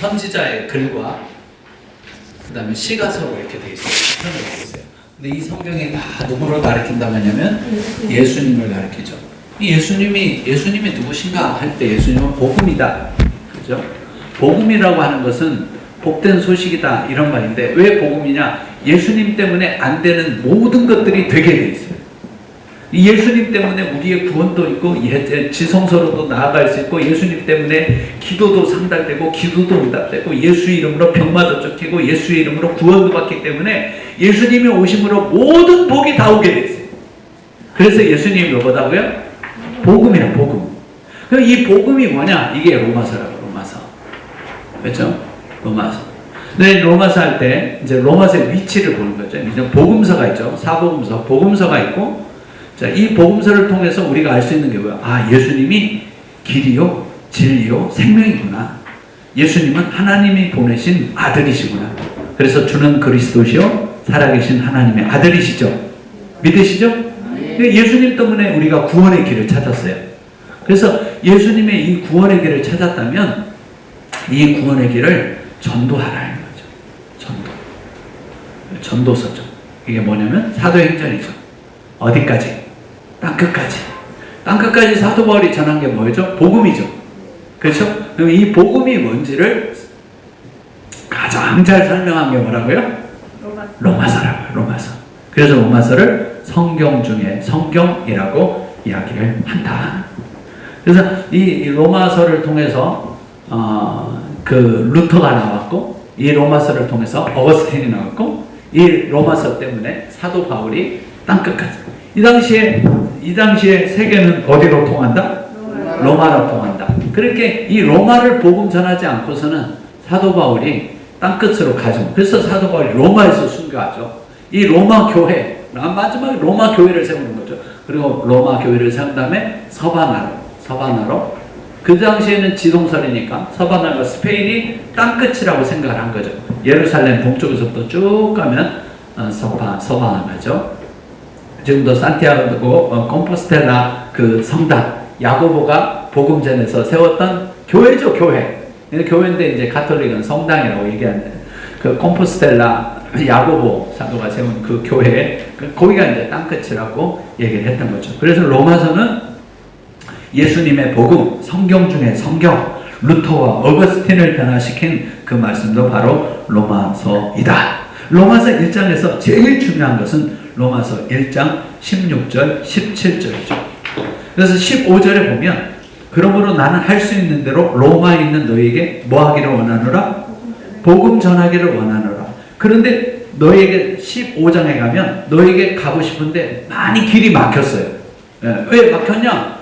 선지자의 글과 그 다음에 시가 서로 이렇게 돼 있어요. 편을 돼 있어요. 근데 이 성경이 다 누구를 가리킨다고 하냐면 예수님을 가리키죠. 이 예수님이 누구신가 할 때 예수님은 복음이다. 그죠? 복음이라고 하는 것은 복된 소식이다 이런 말인데 왜 복음이냐? 예수님 때문에 안 되는 모든 것들이 되게 돼 있어요. 이 예수님 때문에 우리의 구원도 있고 지성소로도 나아갈 수 있고 예수님 때문에 기도도 상달되고 기도도 응답되고 예수 이름으로 병마도 쫓기고 예수 이름으로 구원도 받기 때문에 예수님이 오심으로 모든 복이 다 오게 돼 있어요. 그래서 예수님이 뭐라고요? 복음이야, 복음. 그럼 이 복음이 뭐냐? 이게 로마서라고, 로마서. 그렇죠? 로마서. 네, 로마서 할 때 이제 로마서의 위치를 보는 거죠. 이제 복음서가 있죠. 사복음서, 복음서가 있고, 자, 이 복음서를 통해서 우리가 알 수 있는 게 뭐야? 아, 예수님이 길이요, 진리요, 생명이구나. 예수님은 하나님이 보내신 아들이시구나. 그래서 주는 그리스도시요, 살아계신 하나님의 아들이시죠. 믿으시죠? 예수님 때문에 우리가 구원의 길을 찾았어요. 그래서 예수님의 이 구원의 길을 찾았다면 이 구원의 길을 전도하라는 거죠. 전도. 전도서죠. 이게 뭐냐면 사도행전이죠. 어디까지? 땅끝까지. 땅끝까지 사도 바울이 전한 게 뭐죠? 복음이죠. 그렇죠? 그럼 이 복음이 뭔지를 가장 잘 설명한 게 뭐라고요? 로마서라고요. 로마서. 그래서 로마서를 성경 중에 성경이라고 이야기를 한다. 그래서 이 로마서를 통해서 그 루터가 나왔고 이 로마서를 통해서 어거스틴이 나왔고 이 로마서 때문에 사도 바울이 땅끝까지. 이 당시에 세계는 어디로 통한다? 로마로 통한다. 그렇게 이 로마를 복음 전하지 않고서는 사도 바울이 땅끝으로 가죠. 그래서 사도 바울이 로마에서 순교하죠. 이 로마 교회 마지막에 로마 교회를 세우는 거죠. 그리고 로마 교회를 세운 다음에 서바나로 그 당시에는 지동설이니까 서바나가 스페인이 땅끝이라고 생각을 한 거죠. 예루살렘 동쪽에서부터 쭉 가면 서바나죠. 지금도 산티아고 콤포스텔라 그 성당 야고보가 복음 전에서 세웠던 교회죠. 교회인데 이제 가톨릭은 성당이라고 얘기하는데 그 콤포스텔라 야고보 사도가 세운 그 교회, 거기가 이제 땅끝이라고 얘기를 했던 거죠. 그래서 로마서는 예수님의 복음, 성경 중에 성경, 루터와 어거스틴을 변화시킨 그 말씀도 바로 로마서이다. 로마서 1장에서 제일 중요한 것은 로마서 1장 16절, 17절이죠. 그래서 15절에 보면 그러므로 나는 할 수 있는 대로 로마에 있는 너희에게 뭐 하기를 원하노라? 복음 전하기를 원하노라. 그런데 너에게 15장에 가면 너에게 가고 싶은데 많이 길이 막혔어요. 왜 막혔냐?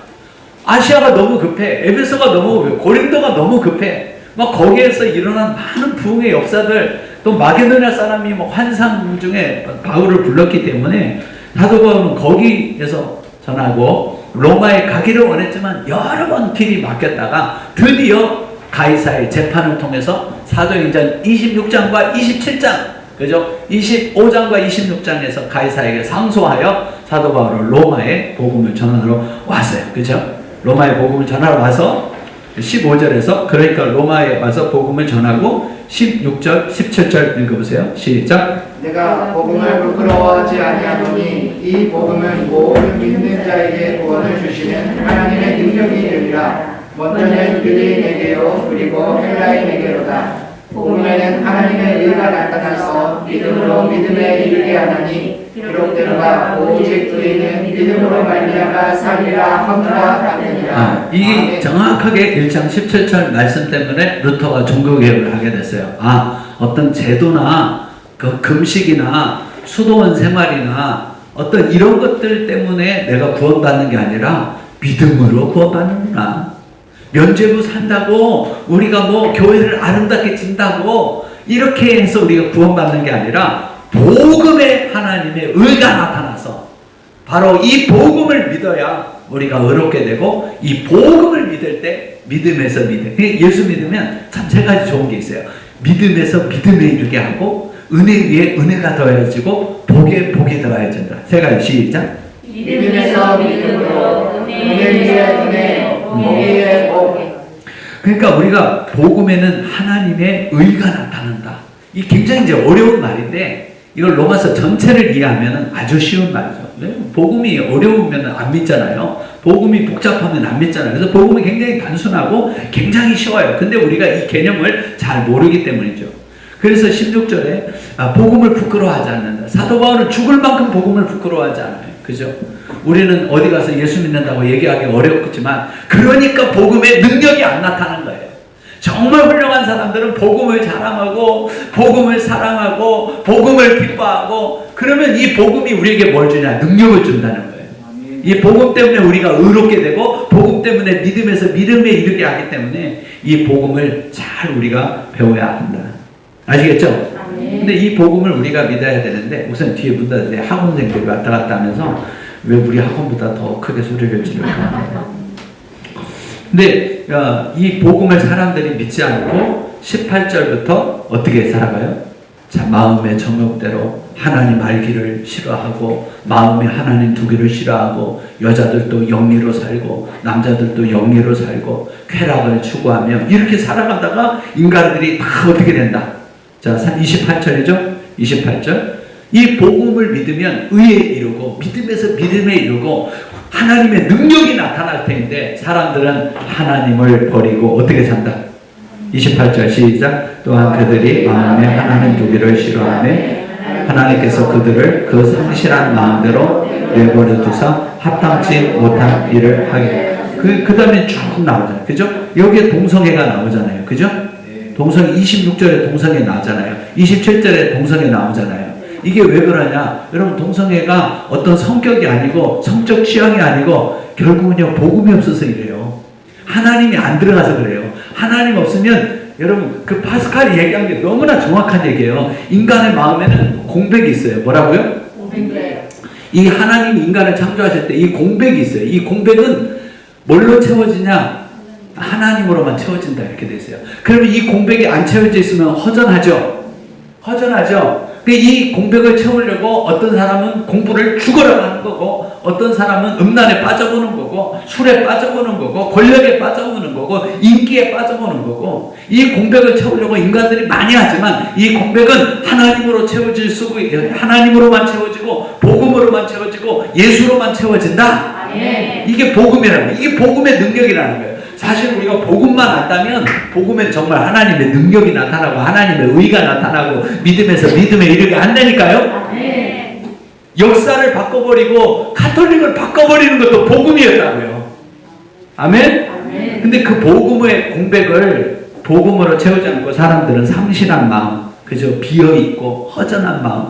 아시아가 너무 급해. 에베소가 너무 급해. 고린도가 너무 급해. 막 거기에서 일어난 많은 부흥의 역사들, 또 마게도냐 사람이 뭐 환상 중에 바울을 불렀기 때문에 사도 바울은 거기에서 전하고 로마에 가기를 원했지만 여러 번 길이 막혔다가 드디어 가이사의 재판을 통해서 사도행전 26장과 27장, 그죠? 25장과 26장에서 가이사에게 상소하여 사도 바울은 로마에 복음을 전하러 왔어요. 그죠? 로마에 복음을 전하러 와서 15절에서 그러니까 로마에 와서 복음을 전하고 16절, 17절 읽어보세요. 시작. 내가 복음을 부끄러워하지 아니하노니 이 복음은 모든 믿는 자에게 구원을 주시는 하나님의 능력이 되리라. 먼저는 유대인에게요 그리고 헬라인에게로다. 복음에는 하나님의 의가 나타나서 믿음으로 믿음에 이르게 하나니 기록되노라. 오직 그이는 믿음으로 말미암아 살리라 하노라 하느니라. 이 정확하게 1장 17절 말씀 때문에 루터가 종교개혁을 하게 됐어요. 어떤 제도나 그 금식이나 수도원 생활이나 어떤 이런 것들 때문에 내가 구원받는 게 아니라 믿음으로 구원받는구나. 면죄부 산다고 우리가 뭐 교회를 아름답게 진다고 이렇게 해서 우리가 구원받는 게 아니라 복음의 하나님의 의가 나타나서 바로 이 복음을 믿어야 우리가 의롭게 되고 이 복음을 믿을 때 믿음에서 믿음. 예수 믿으면 참 세 가지 좋은 게 있어요. 믿음에서 믿음에 이르게 하고 은혜 위에 은혜가 더해지고 복에 복이 더해진다. 세 가지 시작. 믿음에서 믿음으로 은혜 위에 은혜 복에 복. 그러니까 우리가 복음에는 하나님의 의가 나타난다. 이 굉장히 이제 어려운 말인데 이걸 로마서 전체를 이해하면 아주 쉬운 말이죠. 복음이 어려우면 안 믿잖아요. 복음이 복잡하면 안 믿잖아요. 그래서 복음이 굉장히 단순하고 굉장히 쉬워요. 근데 우리가 이 개념을 잘 모르기 때문이죠. 그래서 16절에 복음을 부끄러워하지 않는다. 사도 바울은 죽을 만큼 복음을 부끄러워하지 않아요. 그죠? 우리는 어디 가서 예수 믿는다고 얘기하기 어렵겠지만 그러니까 복음의 능력이 안 나타난 거예요. 정말 훌륭한 사람들은 복음을 자랑하고 복음을 사랑하고 복음을 기뻐하고 그러면 이 복음이 우리에게 뭘 주냐? 능력을 준다는 거예요. 이 복음 때문에 우리가 의롭게 되고 복음 때문에 믿음에서 믿음에 이르게 하기 때문에 이 복음을 잘 우리가 배워야 한다. 아시겠죠? 근데 이 복음을 우리가 믿어야 되는데 우선 뒤에 문 닫을 때 학원생들이 왔다 갔다 하면서 왜 우리 학원보다 더 크게 소리를 지르나. 근데 이 복음을 사람들이 믿지 않고 18절부터 어떻게 살아가요? 자, 마음의 정욕대로 하나님 알기를 싫어하고 마음에 하나님 두기를 싫어하고 여자들도 영리로 살고 남자들도 영리로 살고 쾌락을 추구하며 이렇게 살아가다가 인간들이 다 어떻게 된다? 자, 28절이죠? 28절. 이 복음을 믿으면 의에 이르고 믿음에서 믿음에 이르고 하나님의 능력이 나타날 텐데 사람들은 하나님을 버리고 어떻게 산다? 28절 시작. 또한 그들이 마음에 하나님 두기를 싫어하며 하나님께서 그들을 그 상실한 마음대로 내버려 두사 합당치 못한 일을 하게. 그 다음에 쭉 나오잖아요. 그죠? 여기에 동성애가 나오잖아요. 그죠? 동성애 26절에 동성애 나오잖아요. 27절에 동성애 나오잖아요. 이게 왜 그러냐? 여러분 동성애가 어떤 성격이 아니고 성적 취향이 아니고 결국은요 복음이 없어서 이래요. 하나님이 안 들어가서 그래요. 하나님 없으면 여러분 그 파스칼이 얘기한 게 너무나 정확한 얘기예요. 인간의 마음에는 공백이 있어요. 뭐라고요? 공백. 이 하나님이 인간을 창조하실 때 이 공백이 있어요. 이 공백은 뭘로 채워지냐? 하나님으로만 채워진다 이렇게 돼 있어요. 그러면 이 공백이 안 채워져 있으면 허전하죠. 허전하죠. 이 공백을 채우려고 어떤 사람은 공부를 죽어라 하는 거고 어떤 사람은 음란에 빠져보는 거고 술에 빠져보는 거고 권력에 빠져보는 거고 인기에 빠져보는 거고 이 공백을 채우려고 인간들이 많이 하지만 이 공백은 하나님으로 채워질 수 하나님으로만 채워지고 복음으로만 채워지고 예수로만 채워진다. 이게 복음이라는 거예요. 이게 복음의 능력이라는 거예요. 사실 우리가 복음만 안다면 복음에 정말 하나님의 능력이 나타나고 하나님의 의가 나타나고 믿음에서 믿음에 이르게 한다니까요. 역사를 바꿔버리고 카톨릭을 바꿔버리는 것도 복음이었다고요. 아멘? 근데 그 복음의 공백을 복음으로 채우지 않고 사람들은 상실한 마음, 그저 비어있고 허전한 마음.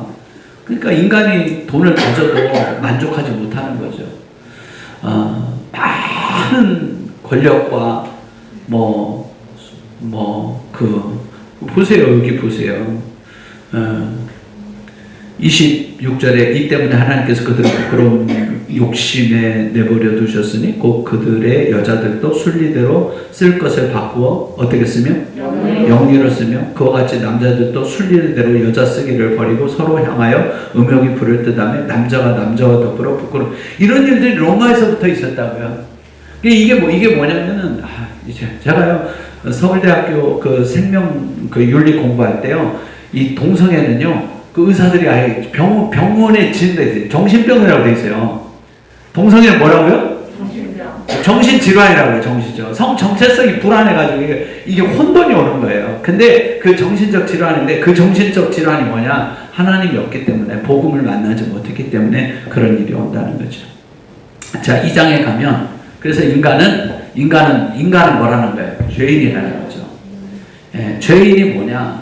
그러니까 인간이 돈을 가져도 만족하지 못하는 거죠. 많은 권력과 보세요. 여기 보세요. 26절에 이 때문에 하나님께서 그들을 부끄러운 욕심에 내버려 두셨으니 곧 그들의 여자들도 순리대로 쓸 것을 바꾸어 어떻게 쓰며? 영리로 쓰며 그와 같이 남자들도 순리대로 여자 쓰기를 버리고 서로 향하여 음욕이 불을 듯하며 남자가 남자와 더불어 부끄러워. 이런 일들이 로마에서부터 있었다고요. 이게 뭐냐면은 이제 제가요 서울대학교 그 생명 그 윤리 공부할 때요 이 동성애는요 그 의사들이 아예 병원에 지는데 있어요. 정신병이라고 돼 있어요. 동성애는 뭐라고요? 정신질환이라고 해요. 정신적 성 정체성이 불안해가지고 이게 혼돈이 오는 거예요. 근데 그 정신적 질환인데 그 정신적 질환이 뭐냐? 하나님이 없기 때문에 복음을 만나지 못했기 때문에 그런 일이 온다는 거죠. 자, 2장에 가면 그래서 인간은 뭐라는 거예요? 죄인이라는 거죠. 예, 죄인이 뭐냐?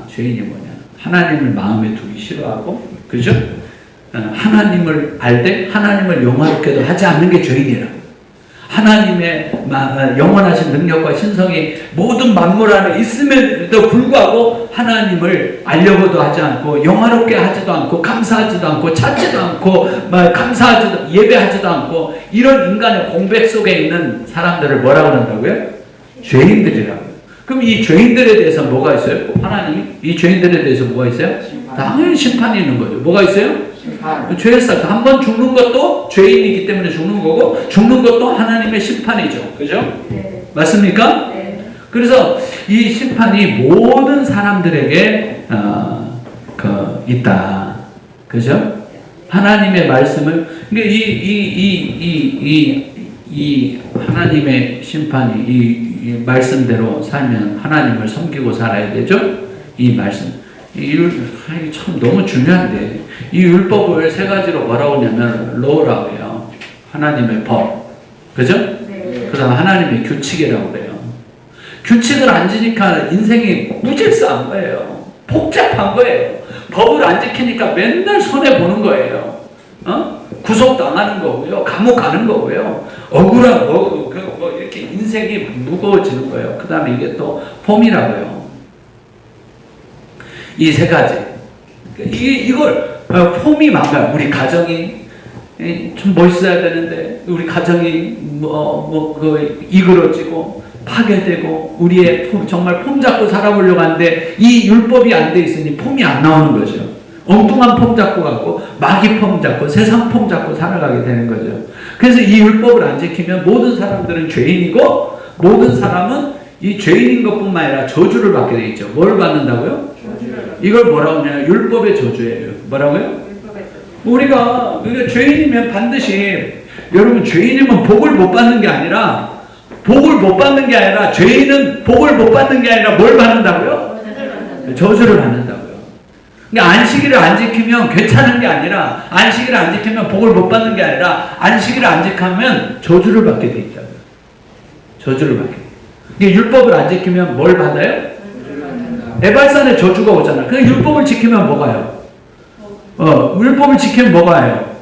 하나님을 마음에 두기 싫어하고, 그죠? 하나님을 알 때 하나님을 영화롭게도 하지 않는 게 죄인이라고. 하나님의 영원하신 능력과 신성이 모든 만물 안에 있음에도 불구하고 하나님을 알려고도 하지 않고 영화롭게 하지도 않고 감사하지도 않고 찾지도 않고 예배하지도 않고 이런 인간의 공백 속에 있는 사람들을 뭐라고 한다고요? 죄인들이라고. 그럼 이 죄인들에 대해서 뭐가 있어요? 하나님이 이 죄인들에 대해서 뭐가 있어요? 당연히 심판이 있는 거죠. 뭐가 있어요? 죄의 싹. 한 번 죽는 것도 죄인이기 때문에 죽는 거고 죽는 것도 하나님의 심판이죠. 그죠? 네. 맞습니까? 네. 그래서 이 심판이 모든 사람들에게 있다. 그죠? 하나님의 말씀을, 그러니까 이 하나님의 심판이 이 말씀대로 살면 하나님을 섬기고 살아야 되죠? 이 말씀. 참 너무 중요한데, 이 율법을 세 가지로 뭐라고 하냐면, 로라고 해요. 하나님의 법. 그죠? 네. 그 다음 하나님의 규칙이라고 그래요. 규칙을 안 지니까 인생이 무질서한 거예요. 복잡한 거예요. 법을 안 지키니까 맨날 손해보는 거예요. 구속당하는 거고요. 감옥 가는 거고요. 억울한 이렇게 인생이 무거워지는 거예요. 그 다음에 이게 또 폼이라고요. 이 세 가지. 이걸 폼이 망가요. 우리 가정이 좀 멋있어야 되는데 우리 가정이 이그러지고 파괴되고 우리의 정말 폼 잡고 살아보려고 하는데 이 율법이 안 돼 있으니 폼이 안 나오는 거죠. 엉뚱한 폼 잡고 가고 마귀 폼 잡고 세상 폼 잡고 살아가게 되는 거죠. 그래서 이 율법을 안 지키면 모든 사람들은 죄인이고 모든 사람은 이 죄인인 것뿐만 아니라 저주를 받게 돼 있죠. 뭘 받는다고요? 이걸 뭐라고 하냐면 율법의 저주예요. 뭐라고요? 우리가 죄인이면 반드시, 여러분, 죄인이면 복을 못 받는 게 아니라 죄인은 복을 못 받는 게 아니라 뭘 받는다고요? 저주를 받는다고요. 그러니까 안식일을 안 지키면 괜찮은 게 아니라, 안식일을 안 지키면 복을 못 받는 게 아니라, 안식일을 안 지키면 저주를 받게 돼 있다고요. 저주를 받게 돼. 그러니까 율법을 안 지키면 뭘 받아요? 에발산에 저주가 오잖아. 그냥 율법을 지키면 뭐가요? 율법을 지키면 뭐가요?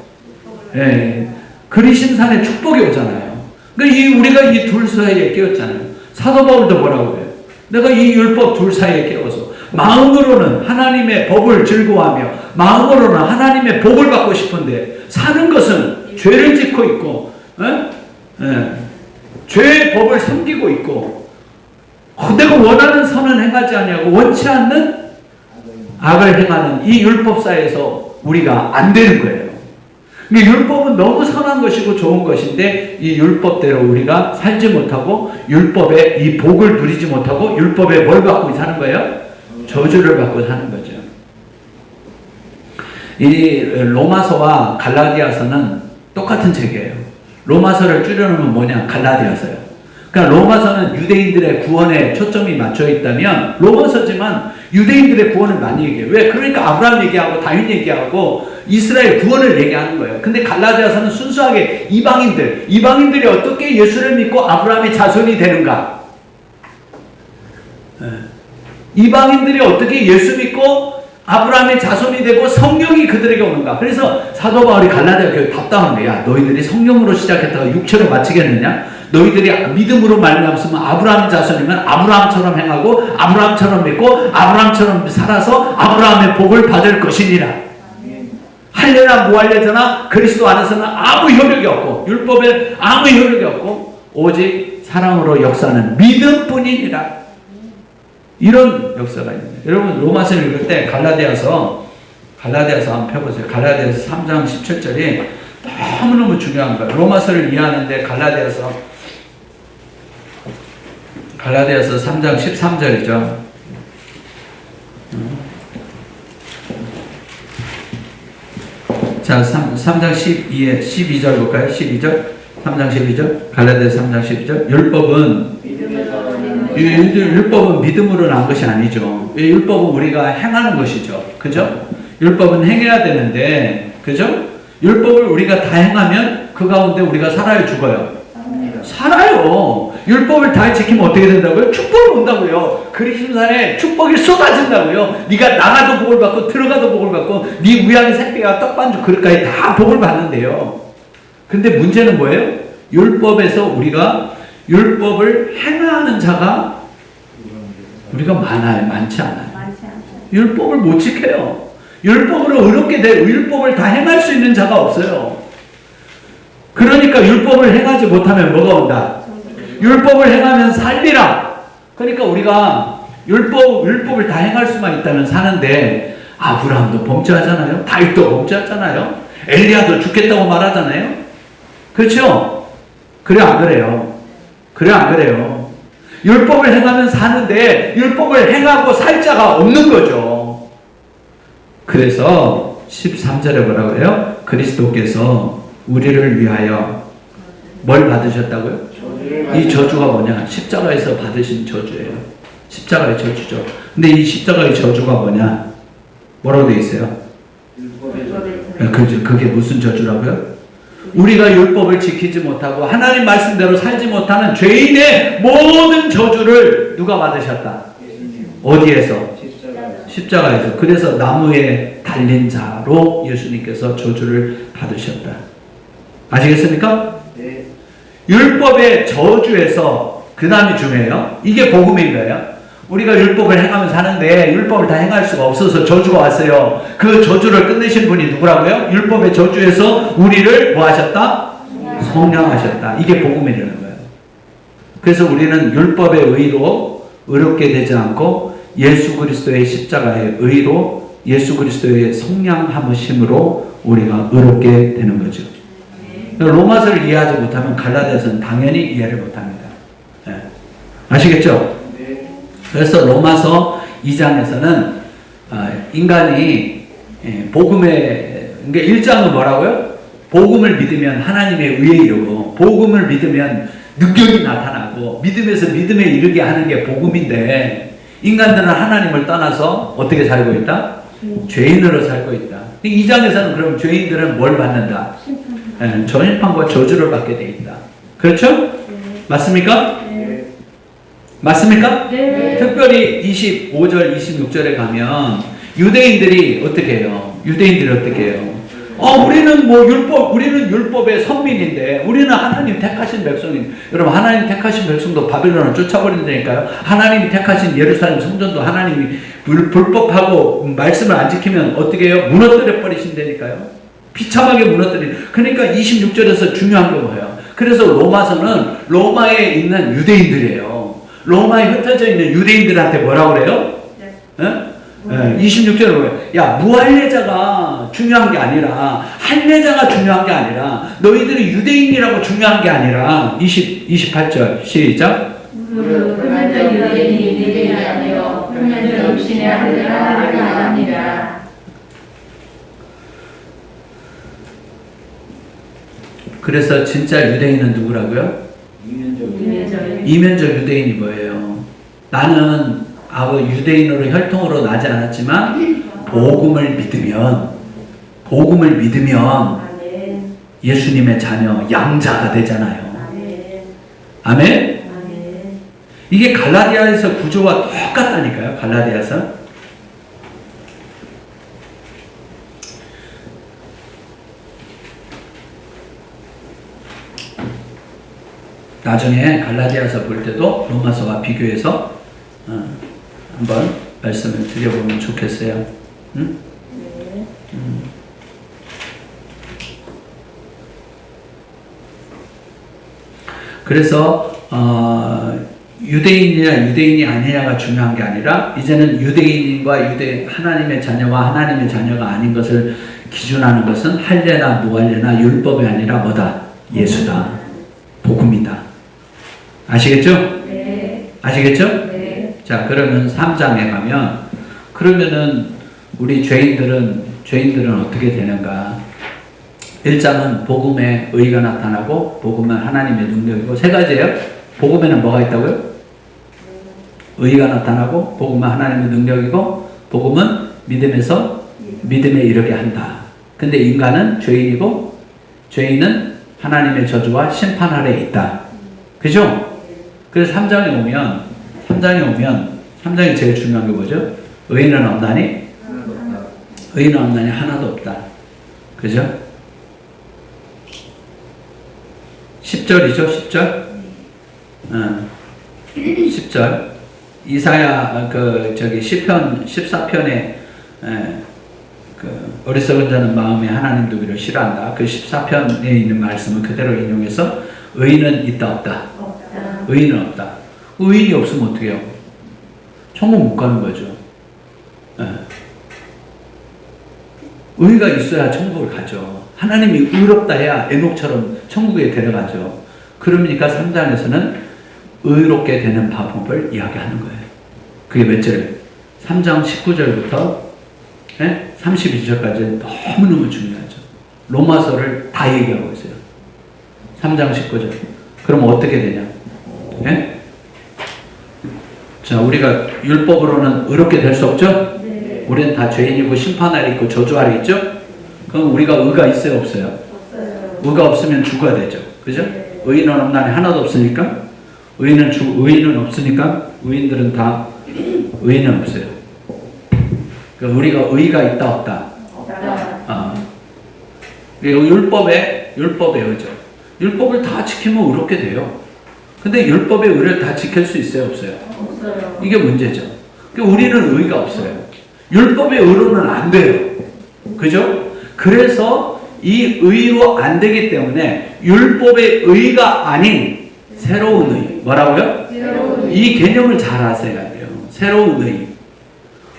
예. 그리심산에 축복이 오잖아요. 그러니까 우리가 이 둘 사이에 끼었잖아요. 사도 바울도 뭐라고 해요? 내가 이 율법 둘 사이에 끼어서 마음으로는 하나님의 법을 즐거워하며 마음으로는 하나님의 복을 받고 싶은데 사는 것은 죄를 짓고 있고 죄의 법을 섬기고 있고 내가 원하는 선은 행하지 아니하고 원치 않는 악을 행하는 이 율법 사이에서 우리가 안 되는 거예요. 율법은 너무 선한 것이고 좋은 것인데 이 율법대로 우리가 살지 못하고 율법의 이 복을 누리지 못하고 율법에 뭘 받고 사는 거예요? 저주를 받고 사는 거죠. 이 로마서와 갈라디아서는 똑같은 책이에요. 로마서를 줄여놓으면 뭐냐? 갈라디아서요. 그러니까 로마서는 유대인들의 구원에 초점이 맞춰 있다면 로마서지만 유대인들의 구원을 많이 얘기해요. 왜? 그러니까 아브라함 얘기하고 다윗 얘기하고 이스라엘 구원을 얘기하는 거예요. 근데 갈라디아서는 순수하게 이방인들이 어떻게 예수를 믿고 아브라함의 자손이 되는가? 이방인들이 어떻게 예수 믿고 아브라함의 자손이 되고 성령이 그들에게 오는가? 그래서 사도 바울이 갈라디아 교회 답답한 거야. 너희들이 성령으로 시작했다가 육체로 마치겠느냐? 너희들이 믿음으로 말미암으면 아브라함의 자손이면 아브라함처럼 행하고 아브라함처럼 믿고 아브라함처럼 살아서 아브라함의 복을 받을 것이니라. 할례나 무할례나 그리스도 안에서는 아무 효력이 없고 율법에 아무 효력이 없고 오직 사랑으로 역사하는 믿음뿐이니라. 이런 역사가 있는 거예요. 여러분 로마서 읽을 때 갈라디아서 한번 펴보세요. 갈라디아서 3장 17절이 너무너무 중요한 거예요. 로마서를 이해하는데 갈라디아서 3장 13절이죠. 자, 3장 12절 볼까요? 12절? 3장 12절? 갈라디아서 3장 12절? 율법은 믿음으로 난 것이 아니죠. 율법은 우리가 행하는 것이죠. 그죠? 율법은 행해야 되는데, 그죠? 율법을 우리가 다 행하면 그 가운데 우리가 살아요, 죽어요? 살아요. 율법을 다 지키면 어떻게 된다고요? 축복이 온다고요. 그리심산에 축복이 쏟아진다고요. 네가 나가도 복을 받고 들어가도 복을 받고 네 무양의 새끼가 떡반죽 그릇까지 다 복을 받는데요. 근데 문제는 뭐예요? 율법에서 우리가 율법을 행하는 자가 우리가 많지 않아요. 율법을 못 지켜요. 율법으로 의롭게 율법을 다 행할 수 있는 자가 없어요. 그러니까 율법을 행하지 못하면 뭐가 온다? 율법을 행하면 살리라. 그러니까 우리가 율법을 다 행할 수만 있다면 사는데 아브라함도 범죄하잖아요. 다윗도 범죄하잖아요. 엘리야도 죽겠다고 말하잖아요. 그렇죠? 그래 안 그래요? 율법을 행하면 사는데 율법을 행하고 살 자가 없는 거죠. 그래서 13절에 뭐라고 해요? 그리스도께서 우리를 위하여 뭘 받으셨다고요? 이 저주가 뭐냐? 십자가에서 받으신 저주예요. 십자가의 저주죠. 근데 이 십자가의 저주가 뭐냐? 뭐라고 되어 있어요? 그게 무슨 저주라고요? 우리가 율법을 지키지 못하고 하나님 말씀대로 살지 못하는 죄인의 모든 저주를 누가 받으셨다? 어디에서? 십자가에서. 그래서 나무에 달린 자로 예수님께서 저주를 받으셨다. 아시겠습니까? 네. 율법의 저주에서 그 다음이 중요해요. 이게 복음인 거예요. 우리가 율법을 행하면 사는데 율법을 다 행할 수가 없어서 저주가 왔어요. 그 저주를 끝내신 분이 누구라고요? 율법의 저주에서 우리를 뭐 하셨다? 성량하셨다. 이게 복음이라는 거예요. 그래서 우리는 율법의 의로 의롭게 되지 않고 예수 그리스도의 십자가의 의로 예수 그리스도의 성량하심으로 우리가 의롭게 되는 거죠. 로마서를 이해하지 못하면 갈라디아서는 당연히 이해를 못합니다. 네. 아시겠죠? 그래서 로마서 2장에서는 인간이 복음의, 그러니까 1장은 뭐라고요? 복음을 믿으면 하나님의 의에 이르고 복음을 믿으면 능력이 나타나고 믿음에서 믿음에 이르게 하는 게 복음인데 인간들은 하나님을 떠나서 어떻게 살고 있다? 죄인으로 살고 있다. 2장에서는 그럼 죄인들은 뭘 받는다? 전일판과 저주를 받게 돼 있다. 그렇죠? 맞습니까? 맞습니까? 네. 특별히 25절, 26절에 가면 유대인들이 어떻게 해요? 유대인들이 어떻게 해요? 우리는 율법의 선민인데 우리는 하나님 택하신 백성인. 여러분 하나님 택하신 백성도 바빌론을 쫓아버린다니까요. 하나님이 택하신 예루살렘 성전도 하나님이 불법하고 말씀을 안 지키면 어떻게 해요? 무너뜨려 버리신다니까요. 비참하게 무너뜨리는. 그러니까 26절에서 중요한 게 뭐예요? 그래서 로마서는 로마에 있는 유대인들이에요. 로마에 흩어져 있는 유대인들한테 뭐라고 그래요? 네. 26절에 뭐예요? 야, 무할례자가 중요한 게 아니라 할례자가 중요한 게 아니라 너희들이 유대인이라고 중요한 게 아니라 28절 시작. 흠면적 유대인이 유대인이 아니요 흠면적 육신의 할례라 하지 않습니다. 그래서 진짜 유대인은 누구라고요? 이면적 유대인이 뭐예요? 나는 유대인으로 혈통으로 나지 않았지만 복음을 믿으면 예수님의 자녀 양자가 되잖아요. 아멘? 이게 갈라디아에서 구조와 똑같다니까요. 갈라디아서. 나중에 갈라디아서 볼 때도 로마서와 비교해서 한번 말씀을 드려보면 좋겠어요. 응? 그래서 유대인이냐 유대인이 아니냐가 중요한 게 아니라 이제는 유대인과 하나님의 자녀와 하나님의 자녀가 아닌 것을 기준하는 것은 할례나 무할례나 율법이 아니라 뭐다? 예수다. 복음이다. 아시겠죠? 네. 아시겠죠? 네. 자, 그러면 3장에 가면 그러면은 우리 죄인들은 어떻게 되는가? 1장은 복음의 의가 나타나고 복음은 하나님의 능력이고 세 가지예요. 복음에는 뭐가 있다고요? 의가 나타나고 복음은 하나님의 능력이고 복음은 믿음에서 믿음에 이르게 한다. 근데 인간은 죄인이고 죄인은 하나님의 저주와 심판 아래에 있다. 그죠? 그래서 3장에 오면 3장이 제일 중요한 게 뭐죠? 의인은 없나니? 의인은 없나니 하나도 없다. 그죠? 10절이죠? 10절? 10절. 이사야, 시편 14편에, 어리석은 자는 마음에 하나님 두기를 싫어한다. 그 14편에 있는 말씀을 그대로 인용해서 의인은 있다, 없다? 의인은 없다. 의인이 없으면 어떻게 해요? 천국 못 가는 거죠. 의가 있어야 천국을 가죠. 하나님이 의롭다 해야 에녹처럼 천국에 데려가죠. 그러니까 3장에서는 의롭게 되는 방법을 이야기하는 거예요. 그게 몇 절에? 3장 19절부터 32절까지 너무너무 중요하죠. 로마서를 다 얘기하고 있어요. 3장 19절. 그럼 어떻게 되냐? 예? 자, 우리가 율법으로는 의롭게 될 수 없죠? 네. 우리는 다 죄인이고 심판 아래 있고 저주 아래 있죠? 그럼 우리가 의가 있어요, 없어요? 없어요. 의가 없으면 죽어야 되죠. 그죠? 네. 의인은 없나니 하나도 없으니까 의인은 없으니까 의인들은 다 의인은 없어요. 그러니까 우리가 의가 있다 없다. 없다. 율법의 의죠. 율법을 다 지키면 의롭게 돼요. 근데 율법의 의를 다 지킬 수 있어요, 없어요? 없어요. 이게 문제죠. 그러니까 우리는 의가 없어요. 율법의 의로는 안 돼요. 그죠? 그래서 이 의로 안 되기 때문에 율법의 의가 아닌 새로운 의. 뭐라고요? 새로운 이 개념을 잘 아셔야 돼요. 새로운 의.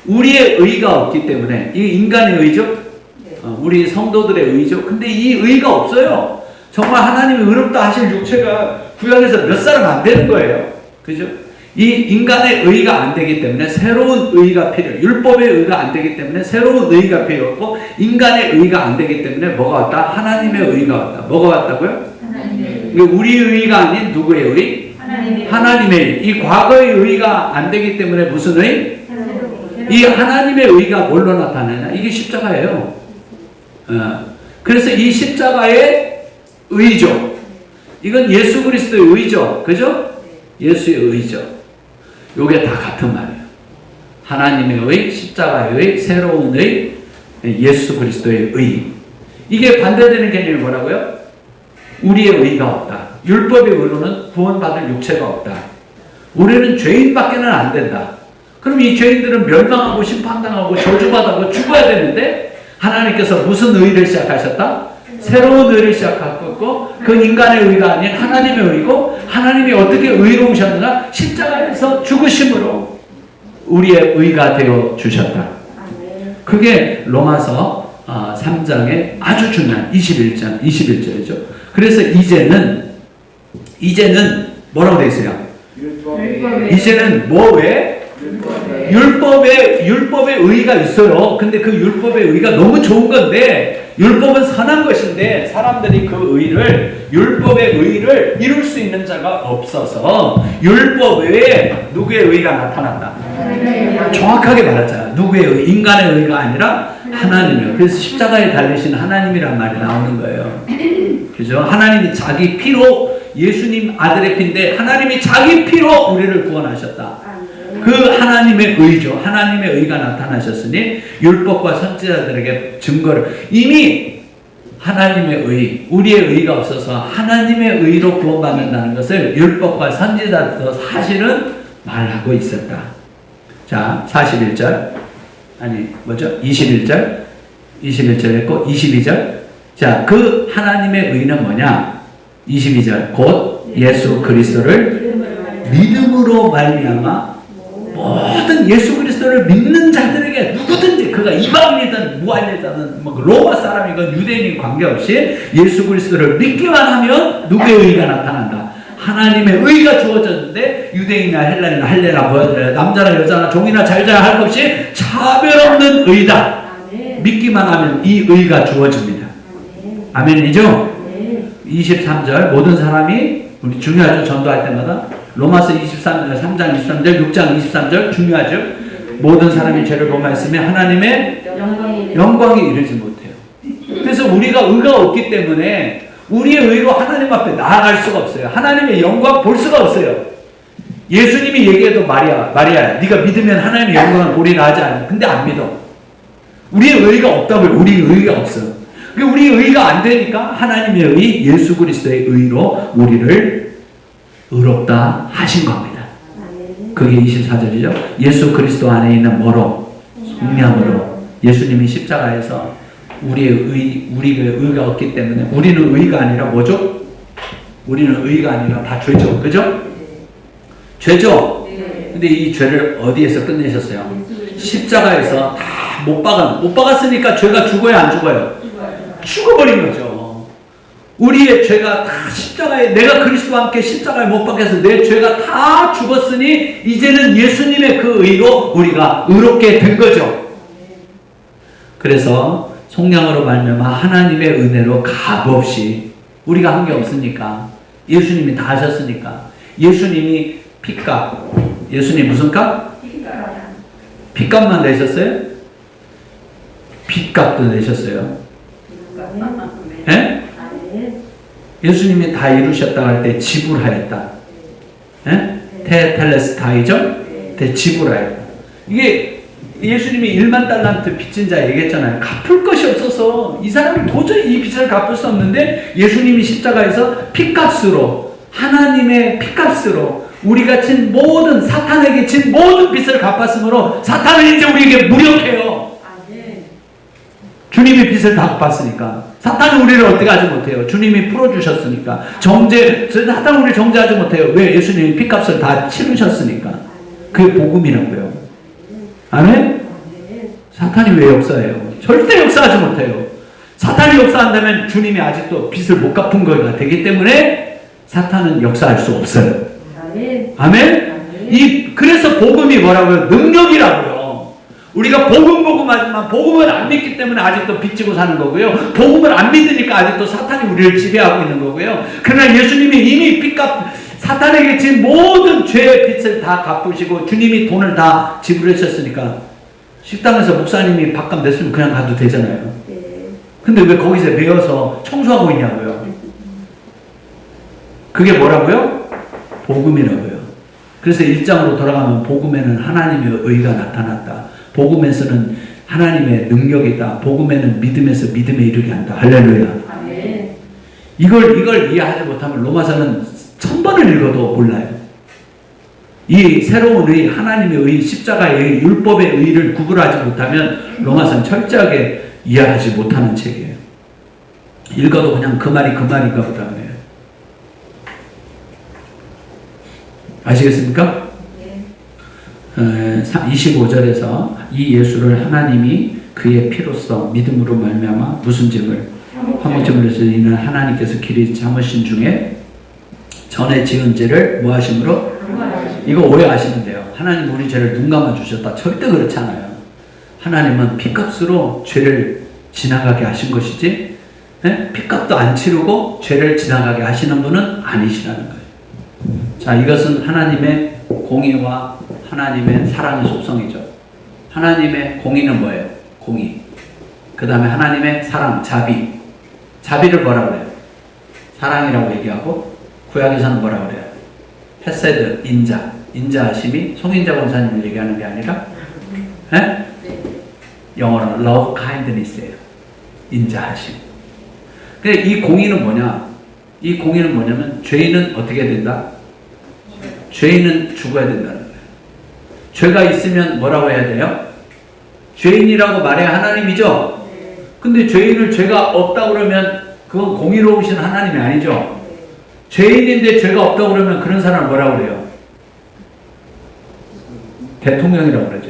우리의 의가 없기 때문에 이 인간의 의죠? 우리 성도들의 의죠? 근데 이 의가 없어요. 정말 하나님이 의롭다 하실 육체가 구약에서 몇 사람 안 되는 거예요. 그죠? 이 인간의 의가 안 되기 때문에 새로운 의가 필요해요. 율법의 의가 안 되기 때문에 새로운 의가 필요하고 인간의 의가 안 되기 때문에 뭐가 왔다? 하나님의 의가 왔다. 뭐가 왔다고요? 하나님의 이게 우리 의가 아닌 누구의 의? 하나님의 의. 이 과거의 의가 안 되기 때문에 무슨 의? 이 하나님의 의가 뭘로 나타나냐? 이게 십자가예요. 그래서 이 십자가의 의죠. 이건 예수 그리스도의 의죠. 그죠? 예수의 의죠. 요게 다 같은 말이에요. 하나님의 의, 십자가의 의, 새로운 의, 예수 그리스도의 의. 이게 반대되는 개념이 뭐라고요? 우리의 의가 없다. 율법의 의로는 구원받을 육체가 없다. 우리는 죄인밖에는 안 된다. 그럼 이 죄인들은 멸망하고 심판당하고 저주받아고 죽어야 되는데 하나님께서 무슨 의를 시작하셨다? 새로운 의를 시작하셨고 그 인간의 의가 아닌 하나님의 의고 하나님이 어떻게 의로우셨느냐? 십자가에서 죽으심으로 우리의 의가 되어 주셨다. 그게 로마서 3장의 아주 중요한 21절이죠. 그래서 이제는 뭐라고 되어 있어요? 이제는 뭐 왜? 율법의 의가 있어요. 근데 그 율법의 의가 너무 좋은 건데 율법은 선한 것인데 사람들이 그 율법의 의를 이룰 수 있는 자가 없어서 율법 외에 누구의 의가 나타난다. 정확하게 말했잖아. 누구의 의? 인간의 의가 아니라 하나님이에요. 그래서 십자가에 달리신 하나님이란 말이 나오는 거예요. 그죠? 하나님이 자기 피로 예수님 아들의 피인데 하나님이 자기 피로 우리를 구원하셨다. 그 하나님의 의죠. 하나님의 의가 나타나셨으니 율법과 선지자들에게 증거를 이미 하나님의 의, 우리의 의가 없어서 하나님의 의로 구원받는다는 것을 율법과 선지자들도 사실은 말하고 있었다. 자, 41절 아니 뭐죠? 21절 했고 22절 자, 그 하나님의 의는 뭐냐? 22절 곧 예수 그리스도를 믿음으로 말미암아 모든 예수 그리스도를 믿는 자들에게 누구든지 그가 이방인이든 무할례자든 로마 사람이건 유대인인 관계없이 예수 그리스도를 믿기만 하면 누구의 의가 나타난다. 하나님의 의가 주어졌는데 유대인이나 헬라인이나 할례나 보여드려야 남자나 여자나 종이나 잘자나 할 것 없이 차별 없는 의다. 믿기만 하면 이 의가 주어집니다. 아멘이죠? 23절 모든 사람이 우리 중요하죠. 전도할 때마다 로마서 3장 23절 6장 23절 중요하죠. 모든 사람이 죄를 범하였으면 하나님의 영광에 이르지 못해요. 그래서 우리가 의가 없기 때문에 우리의 의로 하나님 앞에 나아갈 수가 없어요. 하나님의 영광 볼 수가 없어요. 예수님이 얘기해도 마리아야 네가 믿으면 하나님의 영광을 보리라 하지 않아. 근데 안 믿어. 우리의 의가 없다고요. 우리의 의가 없어. 우리의 의가 안 되니까 하나님의 의, 예수 그리스도의 의로 우리를 의롭다 하신 겁니다. 그게 24절이죠. 예수 그리스도 안에 있는 뭐로? 성령으로. 예수님이 십자가에서 우리의 의가 없기 때문에 우리는 의가 아니라 뭐죠? 우리는 의가 아니라 다 죄죠. 그죠? 죄죠? 근데 이 죄를 어디에서 끝내셨어요? 십자가에서 다 못 박았으니까 죄가 죽어요, 안 죽어요? 죽어버린 거죠. 우리의 죄가 다 십자가에, 내가 그리스도와 함께 십자가에 못 박혀서 내 죄가 다 죽었으니 이제는 예수님의 그 의로 우리가 의롭게 된 거죠. 그래서 속량으로 말미암아 하나님의 은혜로 값없이, 우리가 한 게 없으니까, 예수님이 다 하셨으니까, 예수님이 피값, 예수님 무슨 값? 피값만 내셨어요? 빚값도 내셨어요. 예? 예수님이 다 이루셨다 할 때 지불하였다. 예? 테텔레스타이죠? 지불하였다. 이게 예수님이 1만 달란트 빚진 자 얘기했잖아요. 갚을 것이 없어서 이 사람이 도저히 이 빚을 갚을 수 없는데 예수님이 십자가에서 피값으로, 하나님의 피값으로 우리가 진 모든, 사탄에게 진 모든 빚을 갚았으므로 사탄은 이제 우리에게 무력해요. 주님이 빚을 다 갚았으니까. 사탄은 우리를 어떻게 하지 못해요. 주님이 풀어주셨으니까. 사탄은 우리를 정죄하지 못해요. 왜? 예수님이 빚값을 다 치르셨으니까. 그게 복음이라고요. 아멘? 사탄이 왜 역사해요? 절대 역사하지 못해요. 사탄이 역사한다면 주님이 아직도 빚을 못 갚은 거가 되기 때문에 사탄은 역사할 수 없어요. 아멘? 그래서 복음이 뭐라고요? 능력이라고요. 우리가 복음 하지만 복음을 안 믿기 때문에 아직도 빚지고 사는 거고요. 복음을 안 믿으니까 아직도 사탄이 우리를 지배하고 있는 거고요. 그러나 예수님이 이미 사탄에게 진 모든 죄의 빚을 다 갚으시고 주님이 돈을 다 지불하셨으니까 식당에서 목사님이 밥값 냈으면 그냥 가도 되잖아요. 근데 왜 거기서 매여서 청소하고 있냐고요. 그게 뭐라고요? 복음이라고요. 그래서 1장으로 돌아가면 복음에는 하나님의 의가 나타났다. 복음에서는 하나님의 능력이다. 복음에는 믿음에서 믿음에 이르게 한다. 할렐루야. 아멘. 이걸 이해하지 못하면 로마서는 1000번을 읽어도 몰라요. 이 새로운 의, 하나님의 의, 십자가의 의, 율법의 의를 구분하지 못하면 로마서는 철저하게 이해하지 못하는 책이에요. 읽어도 그냥 그 말인가 보다 그래요. 아시겠습니까? 25절에서 이 예수를 하나님이 그의 피로써 믿음으로 말미암아 무슨 증을? 화목증을 해서 이는 하나님께서 길이 참으신 중에 전에 지은 죄를 뭐 하심으로? 이거 오해하시면 돼요. 하나님 우리 죄를 눈 감아 주셨다. 절대 그렇지 않아요. 하나님은 피값으로 죄를 지나가게 하신 것이지, 피값도 안 치르고 죄를 지나가게 하시는 분은 아니시라는 거예요. 자, 이것은 하나님의 공의와 하나님의 사랑의 속성이죠. 하나님의 공의는 뭐예요? 공의. 그 다음에 하나님의 사랑, 자비. 자비를 뭐라 그래요? 사랑이라고 얘기하고, 구약에서는 뭐라 그래요? 헤세드, 인자. 인자하심이 송인자 권사님을 얘기하는 게 아니라, 영어로는 love kindness예요. 인자하심. 근데 이 공의는 뭐냐? 이 공의는 뭐냐면, 죄인은 어떻게 된다? 죄인은 죽어야 된다는 거예요. 죄가 있으면 뭐라고 해야 돼요? 죄인이라고 말해야 하나님이죠? 근데 죄가 없다고 그러면 그건 공의로우신 하나님이 아니죠? 죄인인데 죄가 없다고 그러면 그런 사람을 뭐라고 그래요? 대통령이라고 그러죠.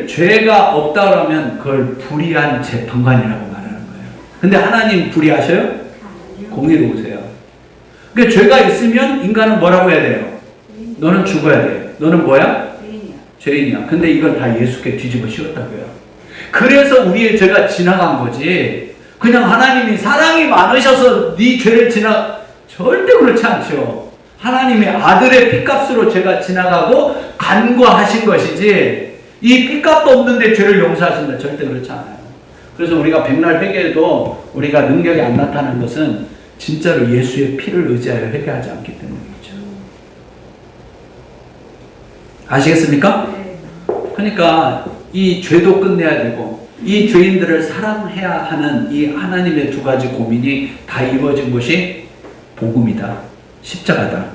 죄가 없다고 그러면 그걸 불의한 재판관이라고 말하는 거예요. 근데 하나님 불의하셔요? 공의로우세요. 그러니까 죄가 있으면 인간은 뭐라고 해야 돼요? 너는 죽어야 돼. 너는 뭐야? 죄인이야. 근데 이걸 다 예수께 뒤집어 씌웠다고요. 그래서 우리의 죄가 지나간 거지. 그냥 하나님이 사랑이 많으셔서 네 죄를 절대 그렇지 않죠. 하나님의 아들의 피값으로 죄가 지나가고 간과하신 것이지, 이 피값도 없는데 죄를 용서하신다. 절대 그렇지 않아요. 그래서 우리가 백날 회개해도 우리가 능력이 안 나타나는 것은 진짜로 예수의 피를 의지하여 회개하지 않기 때문이죠. 아시겠습니까? 그러니까 이 죄도 끝내야 되고 이 죄인들을 사랑해야 하는 이 하나님의 두 가지 고민이 다 이루어진 것이 복음이다. 십자가다.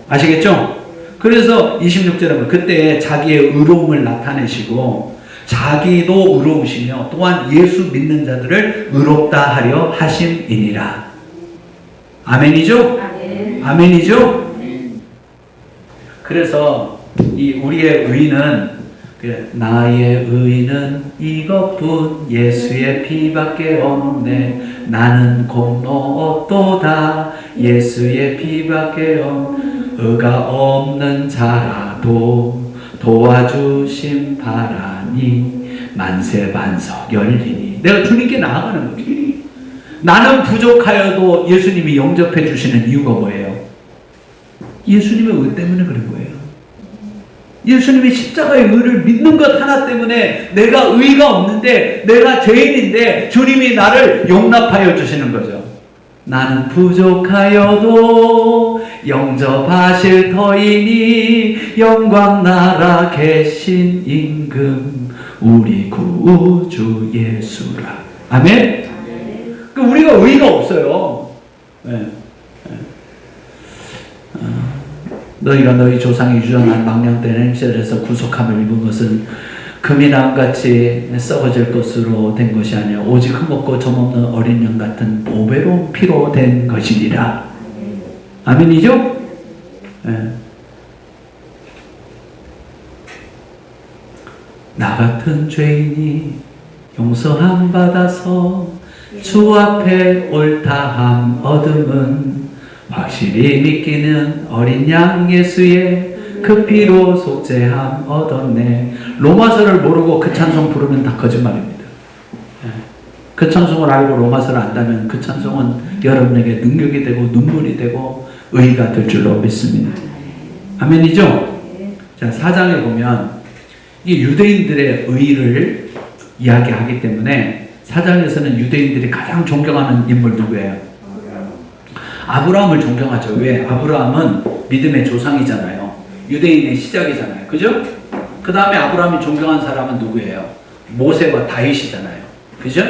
아시겠죠? 그래서 26절에 보면 그때 자기의 의로움을 나타내시고 자기도 의로우시며 또한 예수 믿는 자들을 의롭다 하려 하심이니라. 아멘이죠? 아멘이죠? 그래서 이 우리의 의는 나의 의는 이것뿐 예수의 피밖에 없네. 나는 공로없도다 예수의 피밖에 의가 없는 자라도 도와주심 바라니 만세반석 열리니. 내가 주님께 나아가는 거지. 나는 부족하여도 예수님이 영접해 주시는 이유가 뭐예요? 예수님의 의 때문에 그런 거예요. 예수님이 십자가의 의를 믿는 것 하나 때문에 내가 의가 없는데, 내가 죄인인데 주님이 나를 용납하여 주시는 거죠. 나는 부족하여도 영접하실 터이니 영광 나라 계신 임금 우리 구주 예수라. 아멘? 우리가 의가 없어요. 네. 너희가 너희 조상이 유전한 망령된 행실에서 구속함을 입은 것은 금이 나무같이 썩어질 것으로 된 것이 아니라 오직 흠없고 점없는 어린 양 같은 보배로운 피로 된 것이니라. 아멘이죠? 네. 나 같은 죄인이 용서함 받아서 주 앞에 옳다함 얻음은 확실히 믿기는 어린 양 예수의 그 피로 속죄함 얻었네. 로마서를 모르고 그 찬송 부르면 다 거짓말입니다. 그 찬송을 알고 로마서를 안다면 그 찬송은 여러분에게 능력이 되고 눈물이 되고 의가 될 줄로 믿습니다. 아멘이죠? 자, 4장에 보면 이 유대인들의 의를 이야기하기 때문에 4장에서는 유대인들이 가장 존경하는 인물 누구예요? 아브라함을 존경하죠. 왜? 아브라함은 믿음의 조상이잖아요. 유대인의 시작이잖아요. 그죠? 그 다음에 아브라함이 존경한 사람은 누구예요? 모세와 다윗이잖아요. 그죠?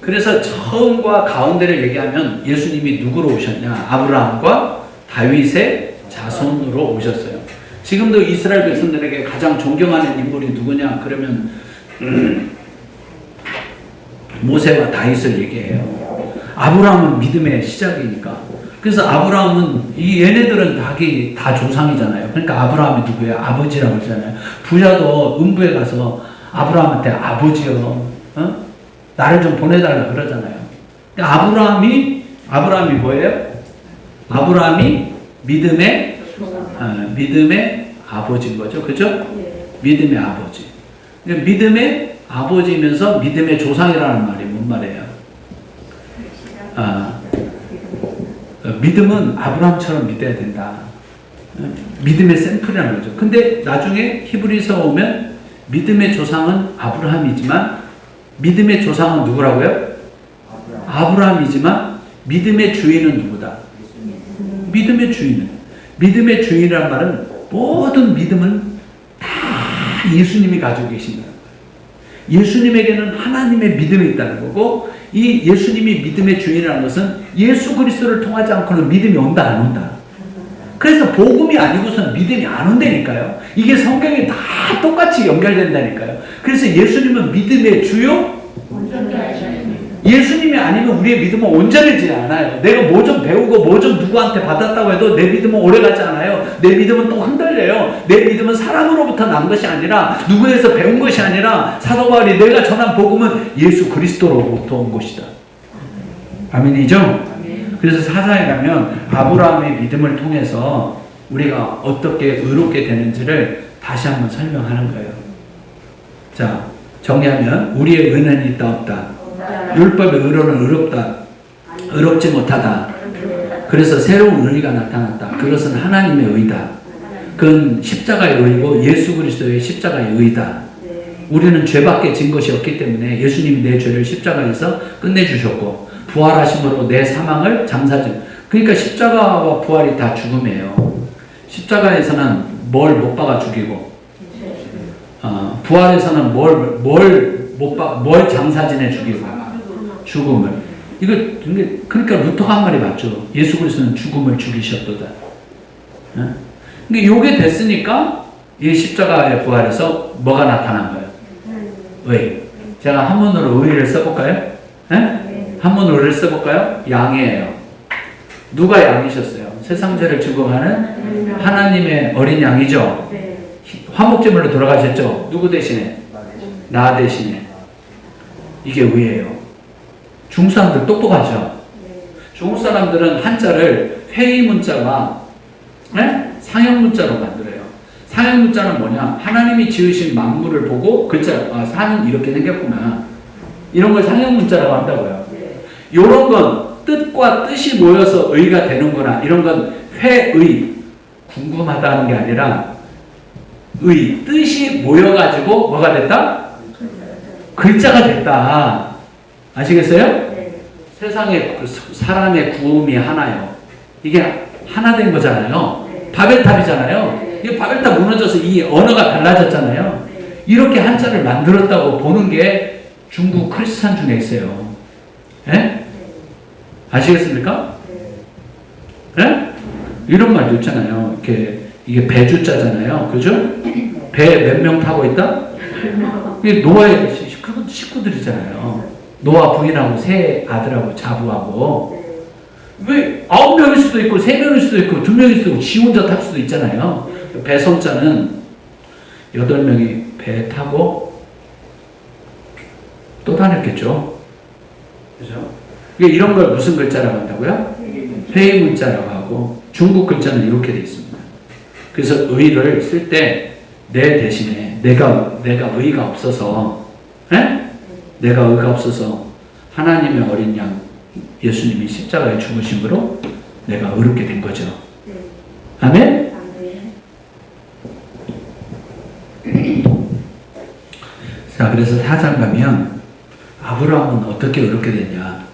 그래서 처음과 가운데를 얘기하면 예수님이 누구로 오셨냐? 아브라함과 다윗의 자손으로 오셨어요. 지금도 이스라엘 백성들에게 가장 존경하는 인물이 누구냐? 그러면 모세와 다윗을 얘기해요. 아브라함은 믿음의 시작이니까. 그래서 아브라함은 이 얘네들은 다 조상이잖아요. 그러니까 아브라함이 누구예요? 아버지라고 그러잖아요. 부자도 음부에 가서 아브라함한테 아버지요, 나를 좀 보내달라 그러잖아요. 그러니까 아브라함이 뭐예요? 아브라함이 믿음의 아버지인 거죠. 그죠? 믿음의 아버지. 믿음의 아버지면서 믿음의 조상이라는 말이 뭔 말이에요? 믿음은 아브라함처럼 믿어야 된다. 믿음의 샘플이라는 거죠. 근데 나중에 히브리서 오면 믿음의 조상은 아브라함이지만 믿음의 조상은 누구라고요? 아브라함이지만 믿음의 주인은 누구다? 믿음의 주인이라는 말은 모든 믿음은 다 예수님이 가지고 계신다. 예수님에게는 하나님의 믿음이 있다는 거고, 이 예수님이 믿음의 주인이라는 것은 예수 그리스도를 통하지 않고는 믿음이 온다 안 온다. 그래서 복음이 아니고서는 믿음이 안 온다니까요. 이게 성경에 다 똑같이 연결된다니까요. 그래서 예수님은 믿음의 주요? 예수님이 아니면 우리의 믿음은 온전해지지 않아요. 내가 뭐 좀 배우고 뭐 좀 누구한테 받았다고 해도 내 믿음은 오래가지 않아요. 내 믿음은 또 흔들려요. 내 믿음은 사람으로부터 난 것이 아니라, 누구에서 배운 것이 아니라, 사도 바울이 내가 전한 복음은 예수 그리스도로부터 온 것이다. 아멘이죠? 그래서 4장에 가면 아브라함의 믿음을 통해서 우리가 어떻게 의롭게 되는지를 다시 한번 설명하는 거예요. 자, 정리하면 우리의 은혜는 있다 없다. 율법의 의로는 의롭다, 의롭지 못하다. 그래서 새로운 의가 나타났다. 그것은 하나님의 의다. 그건 십자가의 의고 예수 그리스도의 십자가의 의다. 우리는 죄밖에 진 것이 없기 때문에 예수님이 내 죄를 십자가에서 끝내주셨고, 부활하심으로 내 사망을 장사진. 그러니까 십자가와 부활이 다 죽음이에요. 십자가에서는 뭘 못 박아 죽이고, 부활에서는 뭘 장사진해 죽이고, 죽음을. 그러니까 루터가 한 말이 맞죠. 예수 그리스도는 죽음을 죽이셨도다. 그러니까 이게 됐으니까 이 십자가의 부활에서 뭐가 나타난 거예요? 의. 제가 한문으로 의를 써볼까요? 한문으로 의를 써볼까요? 양이에요. 누가 양이셨어요? 세상 죄를 죽어가는 하나님의 어린 양이죠. 화목제물로 돌아가셨죠? 누구 대신에? 나 대신에. 이게 의예요. 중국 사람들 똑똑하죠? 중국 사람들은 한자를 회의 문자와 상형 문자로 만들어요. 상형 문자는 뭐냐? 하나님이 지으신 만물을 보고 글자, 산은 이렇게 생겼구나. 이런 걸 상형 문자라고 한다고요. 요런 건 뜻과 뜻이 모여서 의가 되는구나. 이런 건 회의. 궁금하다는 게 아니라 의, 뜻이 모여가지고 뭐가 됐다? 글자가 됐다. 아시겠어요? 세상에 사람의 구음이 하나요. 이게 하나 된 거잖아요. 바벨탑이잖아요. 이 바벨탑 무너져서 이 언어가 달라졌잖아요. 이렇게 한자를 만들었다고 보는 게 중국 크리스찬 중에 있어요. 예? 아시겠습니까? 예? 이런 말도 있잖아요. 이게 배주자잖아요. 그죠? 배 몇 명 타고 있다? 이게 노아의 식구들이잖아요. 노아 부인하고 세 아들하고 자부하고. 왜 9명일 수도 있고 3명일 수도 있고 2명일 수도 있고 지 혼자 탈 수도 있잖아요. 배선자는 8명이 배 타고 또 다녔겠죠. 그죠? 이런 걸 무슨 글자라고 한다고요? 회의 문자라고 하고, 중국 글자는 이렇게 되어 있습니다. 그래서 의를 쓸 때 내 대신에 내가 의가 없어서, 내가 의가 없어서 하나님의 어린 양 예수님이 십자가에 죽으심으로 내가 의롭게 된 거죠. 아멘? 자, 그래서 4장 가면 아브라함은 어떻게 의롭게 됐냐?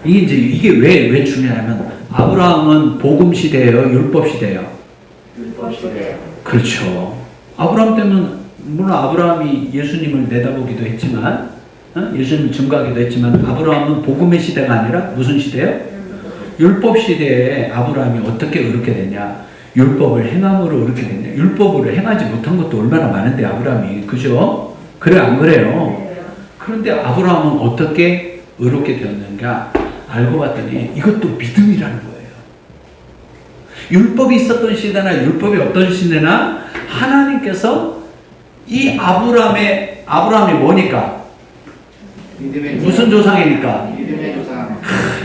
이게 왜 중요하냐면, 아브라함은 복음 시대예요, 율법 시대예요? 율법 시대요. 그렇죠. 아브라함 때는 물론 아브라함이 예수님을 내다보기도 했지만, 예수님을 증거하기도 했지만, 아브라함은 복음의 시대가 아니라 무슨 시대예요? 율법 시대에 아브라함이 어떻게 의롭게 됐냐? 율법을 행함으로 의롭게 됐냐? 율법으로 행하지 못한 것도 얼마나 많은데 아브라함이, 그죠? 그래 안 그래요? 그런데 아브라함은 어떻게 의롭게 되었는가 알고 봤더니 이것도 믿음이라는 거예요. 율법이 있었던 시대나 율법이 없던 시대나 하나님께서 이 아브라함이 뭐니까? 무슨 조상이니까? 믿음의 조상.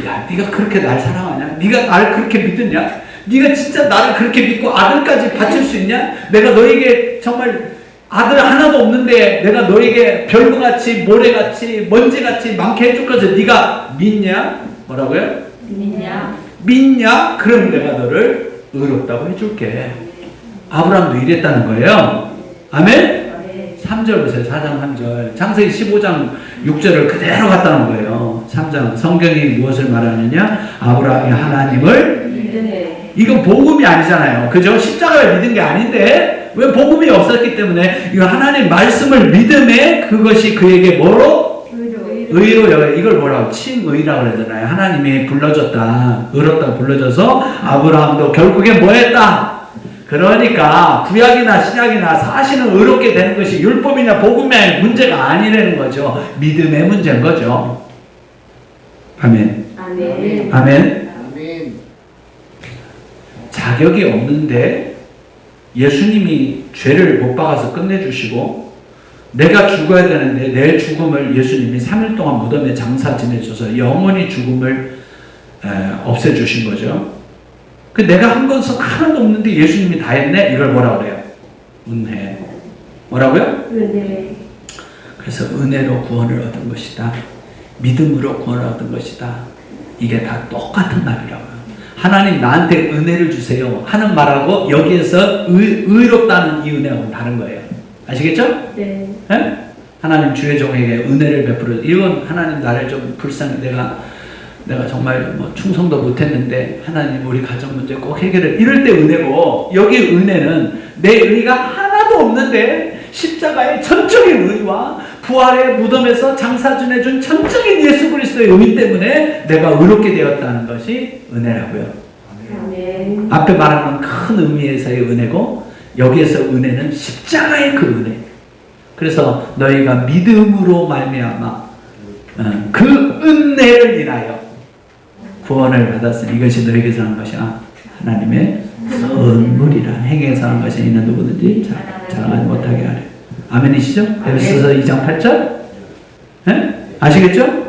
야, 네가 그렇게 날 사랑하냐? 네가 나를 그렇게 믿느냐? 네가 진짜 나를 그렇게 믿고 아들까지 바칠 수 있냐? 내가 너에게 정말 아들 하나도 없는데 내가 너에게 별거같이 모래같이 먼지같이 많게 해줄 것을 네가 믿냐? 뭐라고요? 믿냐? 그럼 내가 너를 의롭다고 해줄게. 아브라함도 이랬다는 거예요. 아멘? 3절 보세요. 4장 3절. 창세기 15장 6절을 그대로 갖다 놓은 거예요. 3장. 성경이 무엇을 말하느냐? 아브라함이 하나님을 이건 복음이 아니잖아요. 그죠? 십자가를 믿은 게 아닌데 왜 복음이 없었기 때문에 이 하나님 말씀을 믿음에 그것이 그에게 뭐로? 의로 여겨. 이걸 뭐라고? 칭의라고 그러잖아요. 하나님이 불러줬다. 의롭다고 불러줘서 아브라함도 결국에 뭐 했다? 그러니까 구약이나 신약이나 사실은 의롭게 되는 것이 율법이나 복음의 문제가 아니라는 거죠. 믿음의 문제인 거죠. 아멘. 아멘. 아멘. 아멘. 자격이 없는데 예수님이 죄를 못 박아서 끝내주시고 내가 죽어야 되는데 내 죽음을 예수님이 3일 동안 무덤에 장사 지내줘서 영원히 죽음을 없애주신 거죠. 그 내가 한 것은 하나도 없는데 예수님이 다 했네? 이걸 뭐라 그래요? 은혜. 뭐라고요? 은혜. 그래서 은혜로 구원을 얻은 것이다. 믿음으로 구원을 얻은 것이다. 이게 다 똑같은 말이라고요. 하나님 나한테 은혜를 주세요 하는 말하고 여기에서 의롭다는 이 은혜하고는 다른 거예요. 아시겠죠? 네. 네? 하나님 주의 종에게 은혜를 베풀어. 이건 하나님 나를 좀 불쌍해. 내가 정말 뭐 충성도 못했는데 하나님 우리 가정 문제 꼭 해결해. 이럴 때 은혜고, 여기 은혜는 내 의가 하나도 없는데 십자가의 전적인 의와 부활의 무덤에서 장사 지내준 전적인 예수 그리스도의 의 때문에 내가 의롭게 되었다는 것이 은혜라고요. 아멘. 앞에 말한 건 큰 의미에서의 은혜고, 여기에서 은혜는 십자가의 그 은혜. 그래서 너희가 믿음으로 말미암아 그 은혜를 인하여 구원을 받았으니 이것이 너에게서 한 것이 하나님의 선물이라 행해서 하는 것이 있는 누구든지 자랑하지 못하게 하래. 아멘이시죠? 에베소서 2장 8절? 네? 아시겠죠?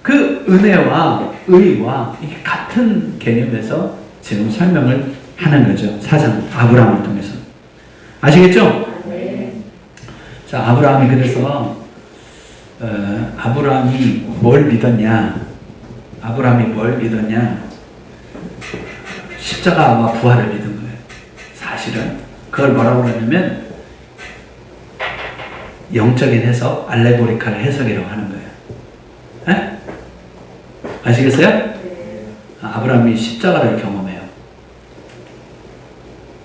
그 은혜와 의와 이게 같은 개념에서 지금 설명을 하는 거죠. 사장 아브라함을 통해서. 아시겠죠? 자, 아브라함이 그래서 아브라함이 뭘 믿었냐? 아브라함이 뭘 믿었냐? 십자가와 부활을 믿은 거예요. 사실은 그걸 뭐라고 그러냐면 영적인 해석, 알레고리칼 해석이라고 하는 거예요. 에? 아시겠어요? 아브라함이 십자가를 경험해요.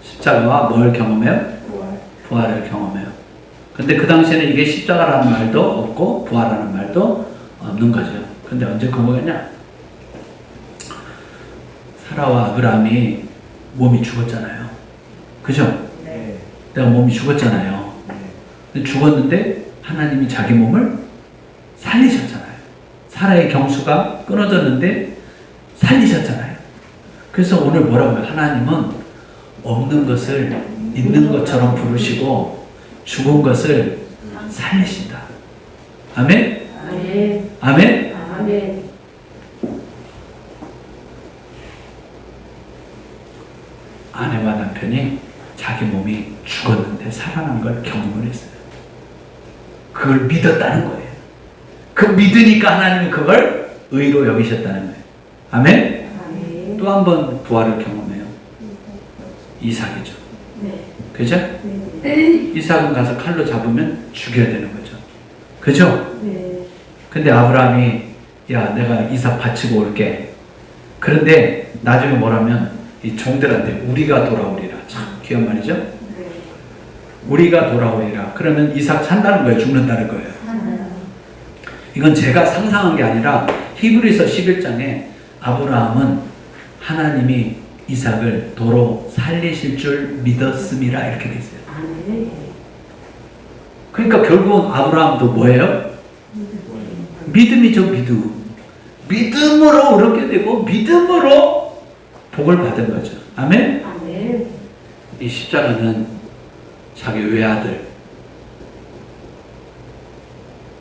십자가와 뭘 경험해요? 부활을 경험해요. 근데 그 당시에는 이게 십자가라는 말도 없고 부활하는 말도 없는 거죠. 근데 언제 경험했냐? 사라와 아브라함이 몸이 죽었잖아요. 그죠? 네. 내가 몸이 죽었잖아요. 근데 죽었는데 하나님이 자기 몸을 살리셨잖아요. 사라의 경수가 끊어졌는데 살리셨잖아요. 그래서 오늘 뭐라고요? 하나님은 없는 것을 있는 것처럼 부르시고 죽은 것을 살리신다. 아멘? 아멘. 아멘? 아멘. 아내와 남편이 자기 몸이 죽었는데 살아난 걸 경험을 했어요. 그걸 믿었다는 거예요. 그 믿으니까 하나님이 그걸 의로 여기셨다는 거예요. 아멘? 아멘. 또 한 번 부활을 경험해요. 이삭이죠. 네. 그죠? 네. 이삭은 가서 칼로 잡으면 죽여야 되는 거죠. 그죠? 네. 근데 아브라함이 야 내가 이삭 바치고 올게. 그런데 나중에 뭐라면 이 종들한테 우리가 돌아오리라. 참 귀한 말이죠? 네. 우리가 돌아오리라. 그러면 이삭 산다는 거예요? 죽는다는 거예요? 하나요. 이건 제가 상상한 게 아니라 히브리서 11장에 아브라함은 하나님이 이삭을 도로 살리실 줄 믿었음이라 이렇게 돼 있어요. 아멘. 그러니까 결국은 아브라함도 뭐예요? 믿음이죠, 믿음. 믿음으로 그렇게 되고 믿음으로 복을 받은 거죠. 아멘? 아멘. 이 십자가는 자기 외아들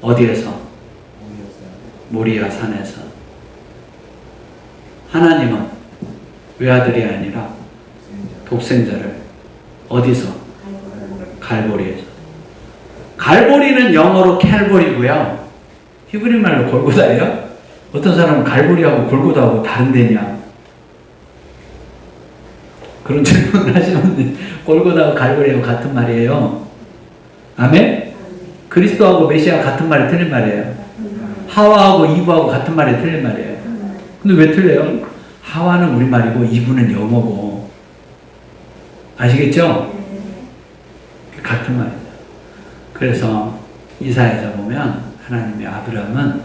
어디에서? 모리아 산에서 하나님은 외아들이 아니라 독생자를 어디서? 갈보리에서. 갈보리는 영어로 캘보리고요. 히브리 말로 골고다예요. 어떤 사람은 갈보리하고 골고다하고 다른 데냐? 그런 질문을 하시면 골고다하고 갈보리하고 같은 말이에요. 아멘? 그리스도하고 메시아 같은 말이 틀린 말이에요. 하와하고 이브하고 같은 말이 틀린 말이에요. 근데 왜 틀려요? 하와는 우리말이고 이브는 영어고. 아시겠죠? 같은 말이죠. 그래서 이사야서 보면 하나님의 아브라함은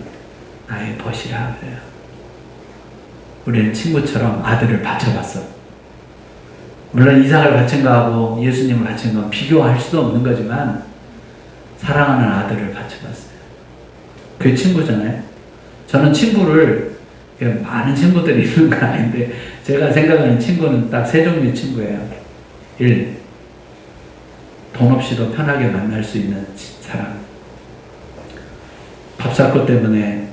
나의 벗이라 그래요. 우리는 친구처럼 아들을 바쳐봤어. 물론 이삭을 바친 거하고 예수님을 바친 건 비교할 수도 없는 거지만 사랑하는 아들을 바쳐봤어요. 그게 친구잖아요. 저는 친구를 많은 친구들이 있는 건 아닌데 제가 생각하는 친구는 딱 세 종류의 친구예요. 1. 돈 없이도 편하게 만날 수 있는 사람. 밥 살 것 때문에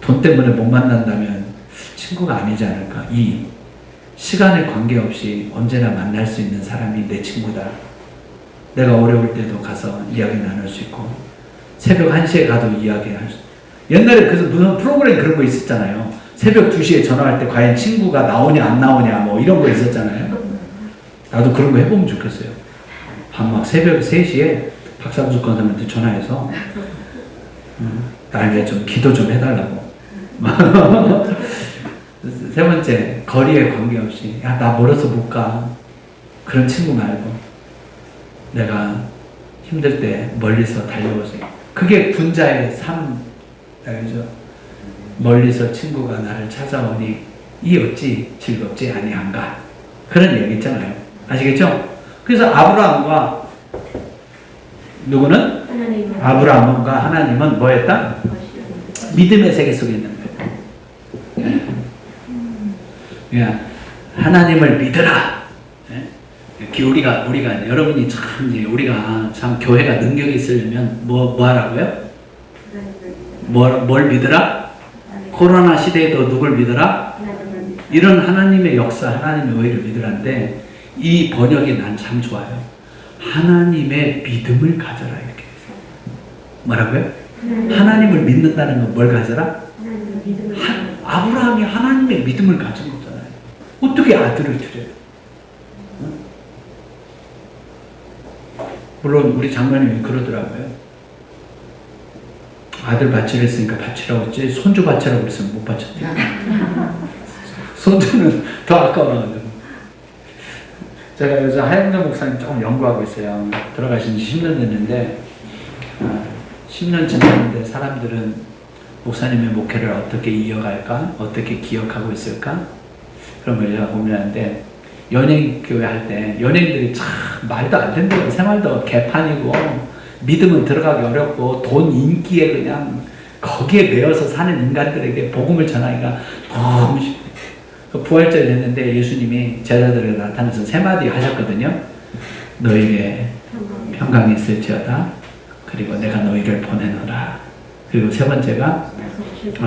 돈 때문에 못 만난다면 친구가 아니지 않을까. 2. 시간에 관계없이 언제나 만날 수 있는 사람이 내 친구다. 내가 어려울 때도 가서 이야기 나눌 수 있고 새벽 1시에 가도 이야기할 수. 옛날에 그래서 무슨 프로그램 그런 거 있었잖아요. 새벽 2시에 전화할 때 과연 친구가 나오냐 안 나오냐 뭐 이런 거 있었잖아요. 나도 그런 거 해보면 좋겠어요. 밤 막 새벽 3시에 박상수 권사님한테 전화해서 나에게 좀 기도 좀 해달라고. 세 번째, 거리에 관계없이 야 나 멀어서 못 가. 그런 친구 말고 내가 힘들 때 멀리서 달려오세요. 그게 군자의 삶. 알죠? 멀리서 친구가 나를 찾아오니 이 어찌 즐겁지 아니한가. 그런 얘기 있잖아요. 아시겠죠? 그래서 아브라함과 누구는? 하나님. 아브라함과 하나님은 뭐 했다? 믿음의 세계 속에 있는 거예요. 그냥 하나님을 믿으라. 우리가 여러분이 참 이제 우리가 참 교회가 능력이 있으려면 뭐 하라고요? 뭘 믿으라? 코로나 시대에도 누굴 믿으라? 이런 하나님의 역사, 하나님의 의를 믿으라는데 이 번역이 난 참 좋아요. 하나님의 믿음을 가져라 이렇게 해서. 뭐라고요? 하나님을 믿는다는 건 뭘 가져라? 아브라함이 하나님의 믿음을 가진 거잖아요. 어떻게 아들을 드려요? 응? 물론 우리 장로님이 그러더라고요. 아들 바치려 했으니까 바치라고 했지 손주 바치라고 했으면 못 바쳤대요. 손주는 더 아까워가지고. 제가 요즘 하영정 목사님 조금 연구하고 있어요. 들어가신 지 10년 됐는데 10년 지났는데 사람들은 목사님의 목회를 어떻게 이어갈까? 어떻게 기억하고 있을까? 그런 걸 제가 고민하는데 연예교회 할 때 연예인들이 참 말도 안 된대요. 생활도 개판이고 믿음은 들어가기 어렵고 돈 인기에 그냥 거기에 매여서 사는 인간들에게 복음을 전하기가 너무 쉽대요. 부활절 됐는데 예수님이 제자들에게 나타나서 세 마디 하셨거든요. 너에게 평강이 있을지어다. 그리고 내가 너희를 보내노라. 그리고 세 번째가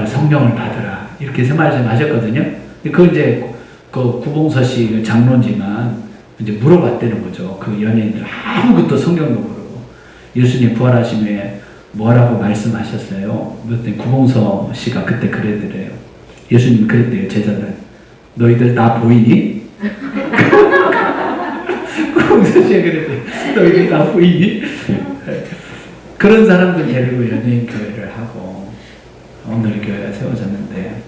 성령을 받으라. 이렇게 세 말씀 하셨거든요. 그 이제 그 구봉서 씨 장로지만 이제 물어봤다는 거죠. 그 연예인들 아무것도 성경도 모르고 예수님 부활하신 후에 뭐라고 말씀하셨어요? 그때 구봉서 씨가 그때 그랬더래요. 예수님 그랬대요. 제자들 너희들 나 보이니? 구봉서 씨가 그랬대요. 너희들 나 보이니? 그런 사람들 데리고 연예인 교회를 하고 오늘 교회가 세워졌는데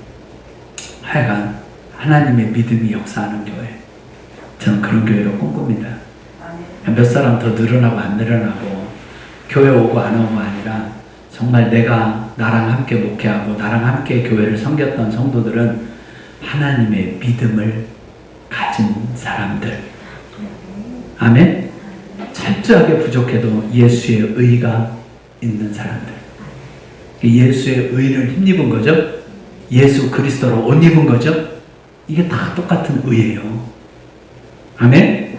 하여간 하나님의 믿음이 역사하는 교회, 저는 그런 교회로 꿈꿉니다. 몇 사람 더 늘어나고 안 늘어나고 교회 오고 안 오고 아니라 정말 내가 나랑 함께 목회하고 나랑 함께 교회를 섬겼던 성도들은 하나님의 믿음을 가진 사람들. 아멘. 철저하게 부족해도 예수의 의가 있는 사람들. 예수의 의를 힘입은 거죠. 예수 그리스도로 옷 입은 거죠. 이게 다 똑같은 의예요. 아멘?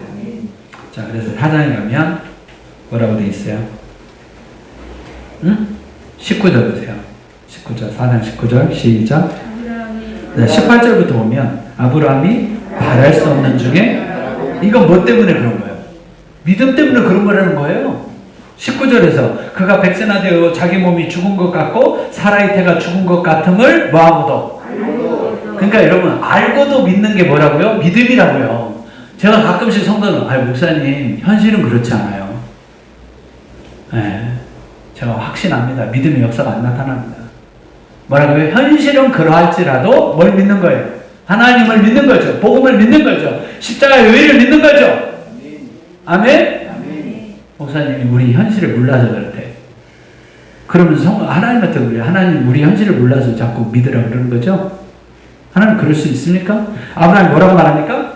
자, 그래서 4장에 가면 뭐라고 되어 있어요? 응? 19절 보세요. 19절, 4장 19절 시작. 네, 18절부터 보면 아브라함이 바랄 수 없는 중에 이건 뭐 때문에 그런 거예요? 믿음 때문에 그런 거라는 거예요. 19절에서 그가 백세나 되어 자기 몸이 죽은 것 같고 사라의 태가 죽은 것 같음을 뭐하고도. 그러니까 여러분 알고도 믿는 게 뭐라고요? 믿음이라고요. 제가 가끔씩 성도는 목사님 현실은 그렇지 않아요. 네, 제가 확신합니다. 믿음의 역사가 안 나타납니다. 뭐라고요? 현실은 그러할지라도 뭘 믿는 거예요? 하나님을 믿는 거죠. 복음을 믿는 거죠. 십자가의 의를 믿는 거죠. 아멘? 목사님이 우리 현실을 몰라서 그렇대. 그러면 하나님한테 그래요. 하나님 우리 현실을 몰라서 자꾸 믿으라 그러는 거죠. 하나님 그럴 수 있습니까? 아브라함이 뭐라고 말합니까?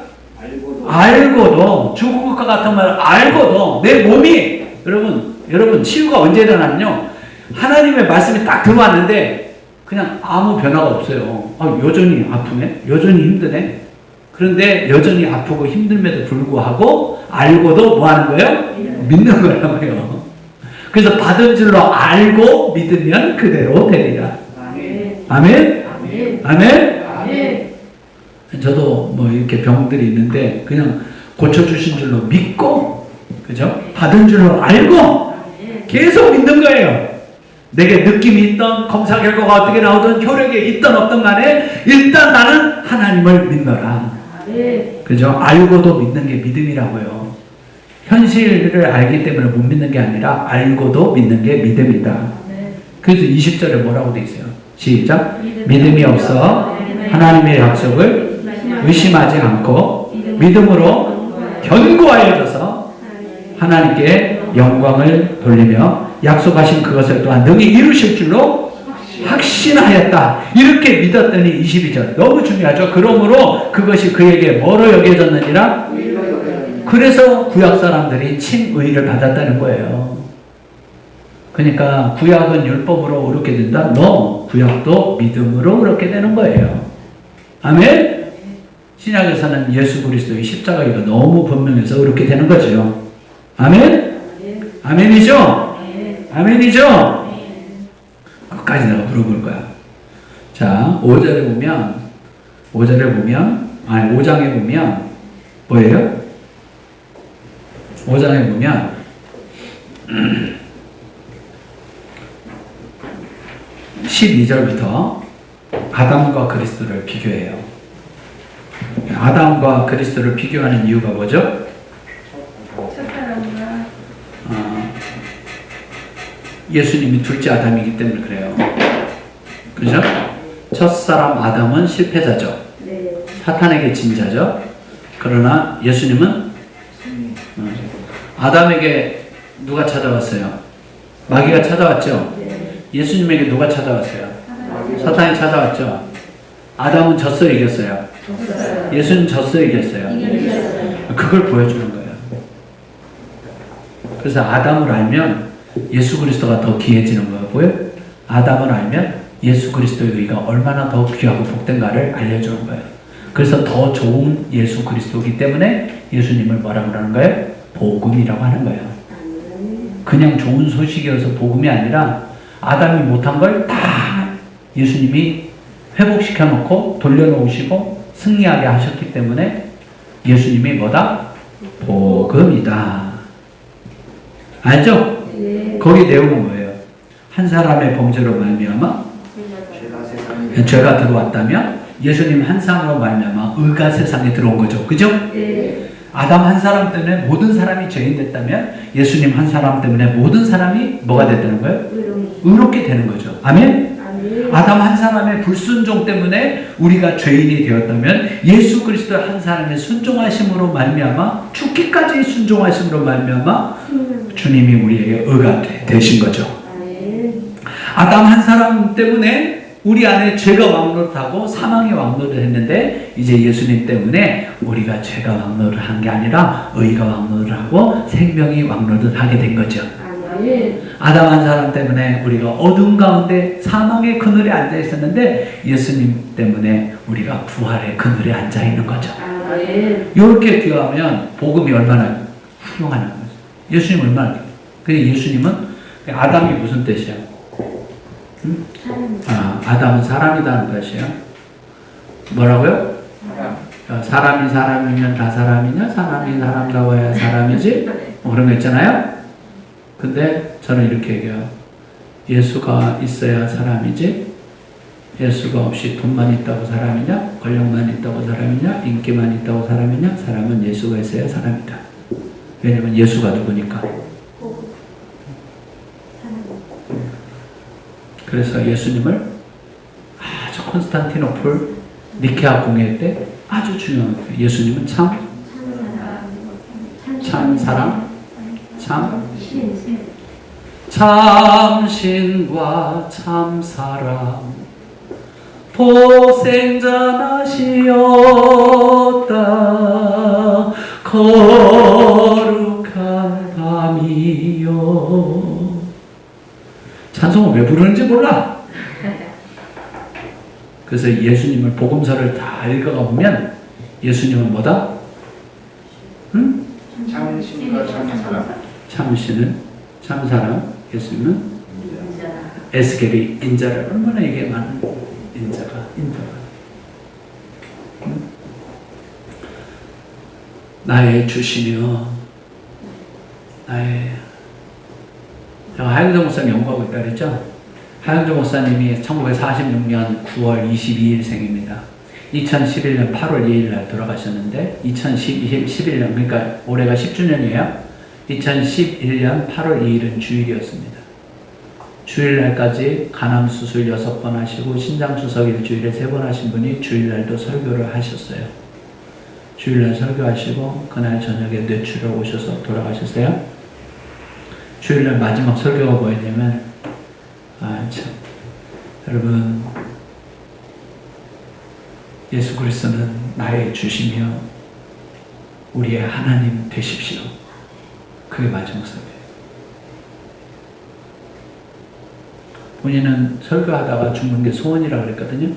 알고도 죽은 것과 같은 말 알고도 내 몸이 여러분 치유가 언제 일어나면요. 하나님의 말씀이 딱 들어왔는데 그냥 아무 변화가 없어요. 여전히 아프네. 여전히 힘드네. 그런데 여전히 아프고 힘듦에도 불구하고 알고도 뭐 하는 거예요? 믿는 거라고요. 그래서 받은 줄로 알고 믿으면 그대로 되리라. 아멘? 아멘? 저도 뭐 이렇게 병들이 있는데 그냥 고쳐주신 줄로 믿고, 그죠? 받은 줄로 알고 계속 믿는 거예요. 내게 느낌이 있던 검사 결과가 어떻게 나오든 혈액에 있던 없던 간에 일단 나는 하나님을 믿노라. 그죠? 알고도 믿는 게 믿음이라고요. 현실을 알기 때문에 못 믿는 게 아니라 알고도 믿는 게 믿음이다. 그래서 20절에 뭐라고 돼 있어요? 시작. 믿음이 없어 하나님의 약속을 의심하지 않고 믿음으로 견고하여져서 하나님께 영광을 돌리며 약속하신 그것을 또한 능히 이루실 줄로 확신하였다. 이렇게 믿었더니 22절 너무 중요하죠. 그러므로 그것이 그에게 뭐로 여겨졌느니라. 그래서 구약 사람들이 칭의를 받았다는 거예요. 그러니까 구약은 율법으로 의롭게 된다. 구약도 믿음으로 의롭게 되는 거예요. 아멘? 신약에서는 예수 그리스도의 십자가가 너무 분명해서 그렇게 되는 거죠. 아멘? 아멘이죠? 아멘이죠? 끝까지 내가 물어볼 거야. 자, 5장에 보면 뭐예요? 5장에 보면 12절부터 아담과 그리스도를 비교해요. 아담과 그리스도를 비교하는 이유가 뭐죠? 첫사랑과 예수님이 둘째 아담이기 때문에 그래요. 그죠? 첫사람 아담은 실패자죠. 네. 사탄에게 진 자죠. 그러나 예수님은 아담에게 누가 찾아왔어요? 마귀가 찾아왔죠. 네. 예수님에게 누가 찾아왔어요? 사탄이 찾아왔죠. 아담은 졌어요, 이겼어요? 졌어요. 예수는 졌어요, 이겼어요? 이겼어요. 그걸 보여주는 거예요. 그래서 아담을 알면 예수 그리스도가 더 귀해지는 거예요. 보여요? 아담을 알면 예수 그리스도의 의가 얼마나 더 귀하고 복된가를 알려주는 거예요. 그래서 더 좋은 예수 그리스도이기 때문에 예수님을 뭐라고 하는 거예요? 복음이라고 하는 거예요. 그냥 좋은 소식이어서 복음이 아니라 아담이 못한 걸 다 예수님이 회복시켜 놓고 돌려놓으시고 승리하게 하셨기 때문에 예수님이 뭐다? 복음이다. 알죠? 네. 거기 내용은 뭐예요? 한 사람의 범죄로 말미암아 죄가 들어왔다면 예수님 한 사람으로 말미암아 의가 세상에 들어온 거죠. 그죠? 네. 아담 한 사람 때문에 모든 사람이 죄인 됐다면 예수님 한 사람 때문에 모든 사람이 뭐가 됐다는 거예요? 의롭게 되는 거죠. 아멘? 아담 한 사람의 불순종 때문에 우리가 죄인이 되었다면 예수 그리스도 한 사람의 순종하심으로 말미암아 죽기까지 순종하심으로 말미암아 주님이 우리에게 의가 되신 거죠. 아담 한 사람 때문에 우리 안에 죄가 왕노릇하고 사망이 왕노릇을 했는데 이제 예수님 때문에 우리가 죄가 왕노릇을 한 게 아니라 의가 왕노릇을 하고 생명이 왕노릇을 하게 된 거죠. 아담 한 사람 때문에 우리가 어두운 가운데 사망의 그늘에 앉아 있었는데 예수님 때문에 우리가 부활의 그늘에 앉아 있는 거죠. 이렇게 비교하면 복음이 얼마나 훌륭한 거죠. 예수님 얼마나 그게 예수님은 아담이 무슨 뜻이야? 응? 아담은 사람이라는 뜻이에요. 뭐라고요? 사람이 사람이면 다 사람이냐? 사람이 사람다워야 사람이지? 뭐 그런 거 있잖아요. 근데 저는 이렇게 얘기해요. 예수가 있어야 사람이지? 예수가 없이 돈만 있다고 사람이냐? 권력만 있다고 사람이냐? 인기만 있다고 사람이냐? 사람은 예수가 있어야 사람이다. 왜냐면 예수가 누구니까. 그래서 예수님을 아주 콘스탄티노플 니케아 공회 때 아주 중요한 거예요. 예수님은 참 사랑, 참 신과 참 사랑 보생자나시었다 거룩한 밤이요. 찬송을 왜 부르는지 몰라. 그래서 예수님을 복음서를 다 읽어가 보면 예수님은 뭐다? 응? 참신과 참사랑 참신은 참사랑, 예수님은 에스겔이 인자를 얼마나 이게 많은 인자가 응? 나의 주시며 나의 제가 하영정 목사님 연구하고 있다 그랬죠? 하영정 목사님이 1946년 9월 22일 생입니다. 2011년 8월 2일 날 돌아가셨는데 2011년 그러니까 올해가 10주년이에요. 2011년 8월 2일은 주일이었습니다. 주일날까지 간암 수술 6번 하시고 신장 수석 일주일에 3번 하신 분이 주일날도 설교를 하셨어요. 주일날 설교하시고 그날 저녁에 뇌출혈 오셔서 돌아가셨어요. 주일날 마지막 설교가 뭐였냐면 여러분 예수 그리스도는 나의 주시며 우리의 하나님 되십시오. 그게 마지막 설교예요. 본인은 설교하다가 죽는 게 소원이라고 그랬거든요.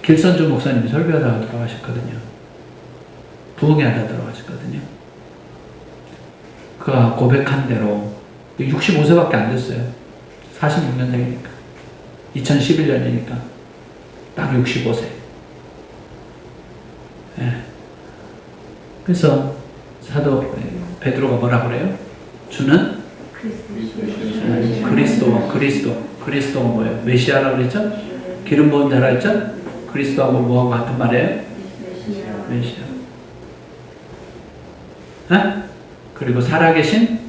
길선주 목사님이 설교하다가 돌아가셨거든요. 부엌에 앉아 들어가셨거든요. 그가 고백한 대로 65세밖에 안 됐어요. 46년생이니까 2011년이니까 딱 65세. 예. 그래서 사도 베드로가 뭐라 그래요? 주는 그리스도가 뭐예요? 메시아라고 그랬죠? 기름 부은 자라 했죠? 그리스도하고 뭐하고 같은 말이에요? 메시아. 예? 그리고 살아계신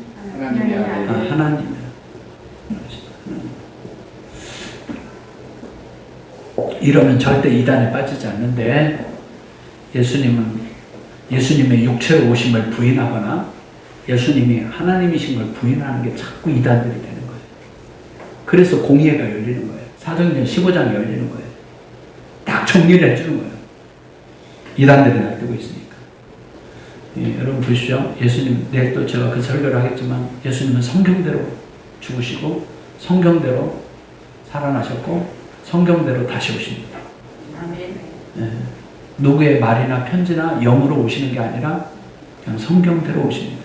하나님. 이러면 절대 이단에 빠지지 않는데 예수님의 육체로 오심을 부인하거나 예수님이 하나님이신 걸 부인하는 게 자꾸 이단들이 되는 거예요. 그래서 공의회가 열리는 거예요. 사도행전 15장이 열리는 거예요. 딱 정리를 해주는 거예요. 이단들이 날뛰고 있으니까. 예, 여러분 보시죠. 예수님, 내일 또 제가 그 설교를 하겠지만 예수님은 성경대로 죽으시고 성경대로 살아나셨고 성경대로 다시 오십니다. 예, 누구의 말이나 편지나 영으로 오시는 게 아니라 그냥 성경대로 오십니다.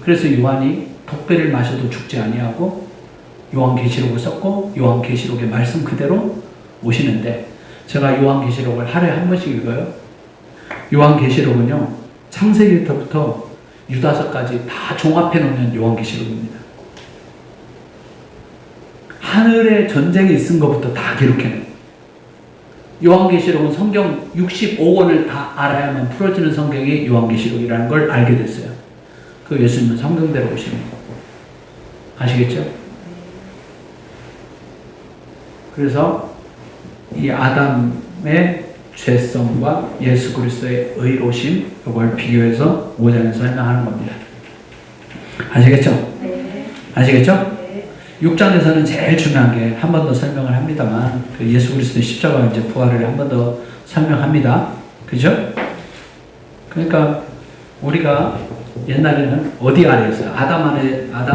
그래서 요한이 독배를 마셔도 죽지 아니하고 요한계시록을 썼고 요한계시록의 말씀 그대로 오시는데 제가 요한계시록을 하루에 한 번씩 읽어요. 요한계시록은요 창세기부터 유다서까지 다 종합해 놓는 요한계시록입니다. 하늘에 전쟁이 있은 것부터 다 기록해 놓은 요한계시록은 성경 65권을 다 알아야만 풀어지는 성경이 요한계시록이라는 걸 알게 됐어요. 그 예수님은 성경대로 오시는 거고. 아시겠죠? 그래서 이 아담의 죄성과 예수 그리스도의 의로심 이걸 비교해서 5장에서 설명하는 겁니다. 아시겠죠? 아시겠죠? 6장에서는 제일 중요한 게 한 번 더 설명을 합니다만 그 예수 그리스도의 십자가 이제 부활을 한 번 더 설명합니다. 그죠? 그러니까 우리가 옛날에는 어디 아래 있어요? 아담